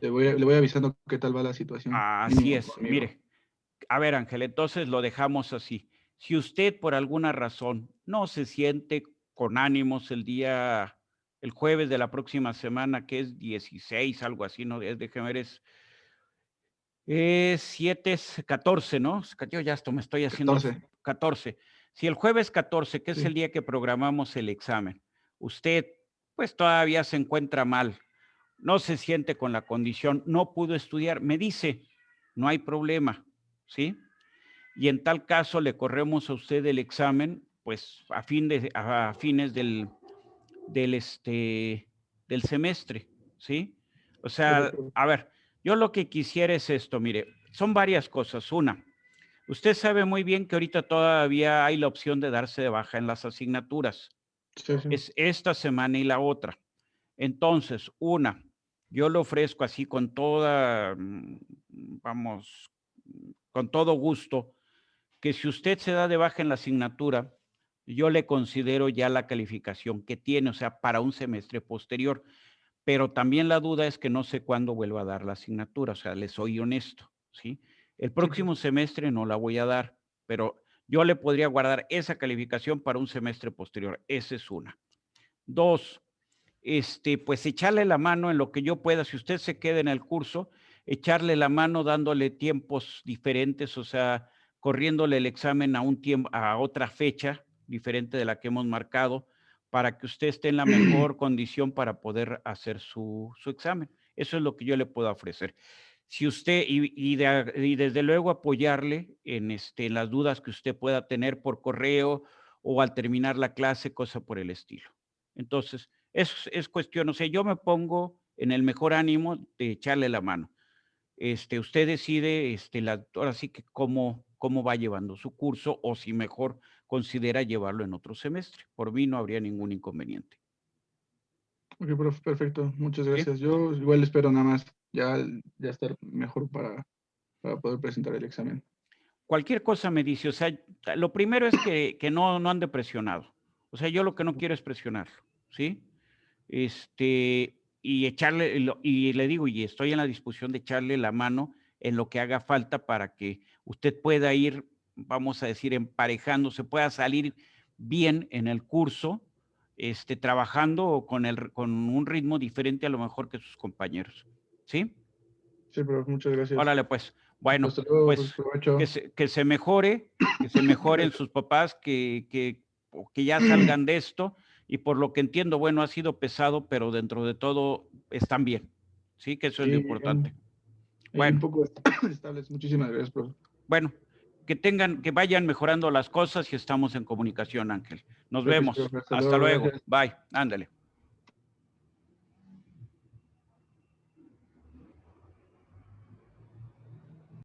Le voy avisando qué tal va la situación. Así es. Conmigo. Mire, a ver, Ángel, entonces lo dejamos así. Si usted por alguna razón no se siente con ánimos el jueves de la próxima semana, que es 16, algo así, ¿no? Déjeme ver, es 7, 14, ¿no? Yo ya esto me estoy haciendo 14. Si el jueves 14, que es el día que programamos el examen, usted pues todavía se encuentra mal, no se siente con la condición, no pudo estudiar, me dice, no hay problema, ¿sí? Y en tal caso le corremos a usted el examen, pues a fines del semestre, ¿sí? O sea, a ver, yo lo que quisiera es esto, mire, son varias cosas. Una, usted sabe muy bien que ahorita todavía hay la opción de darse de baja en las asignaturas. Sí. Es esta semana y la otra. Entonces, una, yo le ofrezco así con con todo gusto, que si usted se da de baja en la asignatura, yo le considero ya la calificación que tiene, o sea, para un semestre posterior. Pero también la duda es que no sé cuándo vuelva a dar la asignatura, o sea, le soy honesto, ¿sí? El próximo semestre no la voy a dar, pero yo le podría guardar esa calificación para un semestre posterior. Esa es una. Dos, pues echarle la mano en lo que yo pueda. Si usted se queda en el curso, echarle la mano dándole tiempos diferentes, o sea, corriéndole el examen a otra fecha diferente de la que hemos marcado, para que usted esté en la mejor condición para poder hacer su examen. Eso es lo que yo le puedo ofrecer. Si usted, y desde luego apoyarle en las dudas que usted pueda tener por correo o al terminar la clase, cosa por el estilo. Entonces, es cuestión, o sea, yo me pongo en el mejor ánimo de echarle la mano. Usted decide, ahora sí que cómo va llevando su curso o si mejor considera llevarlo en otro semestre. Por mí no habría ningún inconveniente. Ok, profe, perfecto. Muchas gracias. ¿Sí? Yo igual espero nada más ya estar mejor para poder presentar el examen. Cualquier cosa me dice, o sea, lo primero es que no ande presionado. O sea, yo lo que no quiero es presionarlo, ¿sí? Y echarle, y le digo, y estoy en la disposición de echarle la mano en lo que haga falta para que usted pueda ir vamos a decir, emparejándose, pueda salir bien en el curso, trabajando con un ritmo diferente a lo mejor que sus compañeros. ¿Sí? Sí, profe, muchas gracias. Órale, pues. Bueno, Hasta luego, pues provecho. que se mejoren sus papás, que ya salgan de esto, y por lo que entiendo, bueno, ha sido pesado, pero dentro de todo están bien. Sí, que eso es lo Sí, importante. Un Bueno, poco estables. Muchísimas gracias, profe. bueno, que vayan mejorando las cosas y estamos en comunicación, Ángel. Nos Gracias, vemos. profe. Hasta luego. Gracias. Bye. Ándale.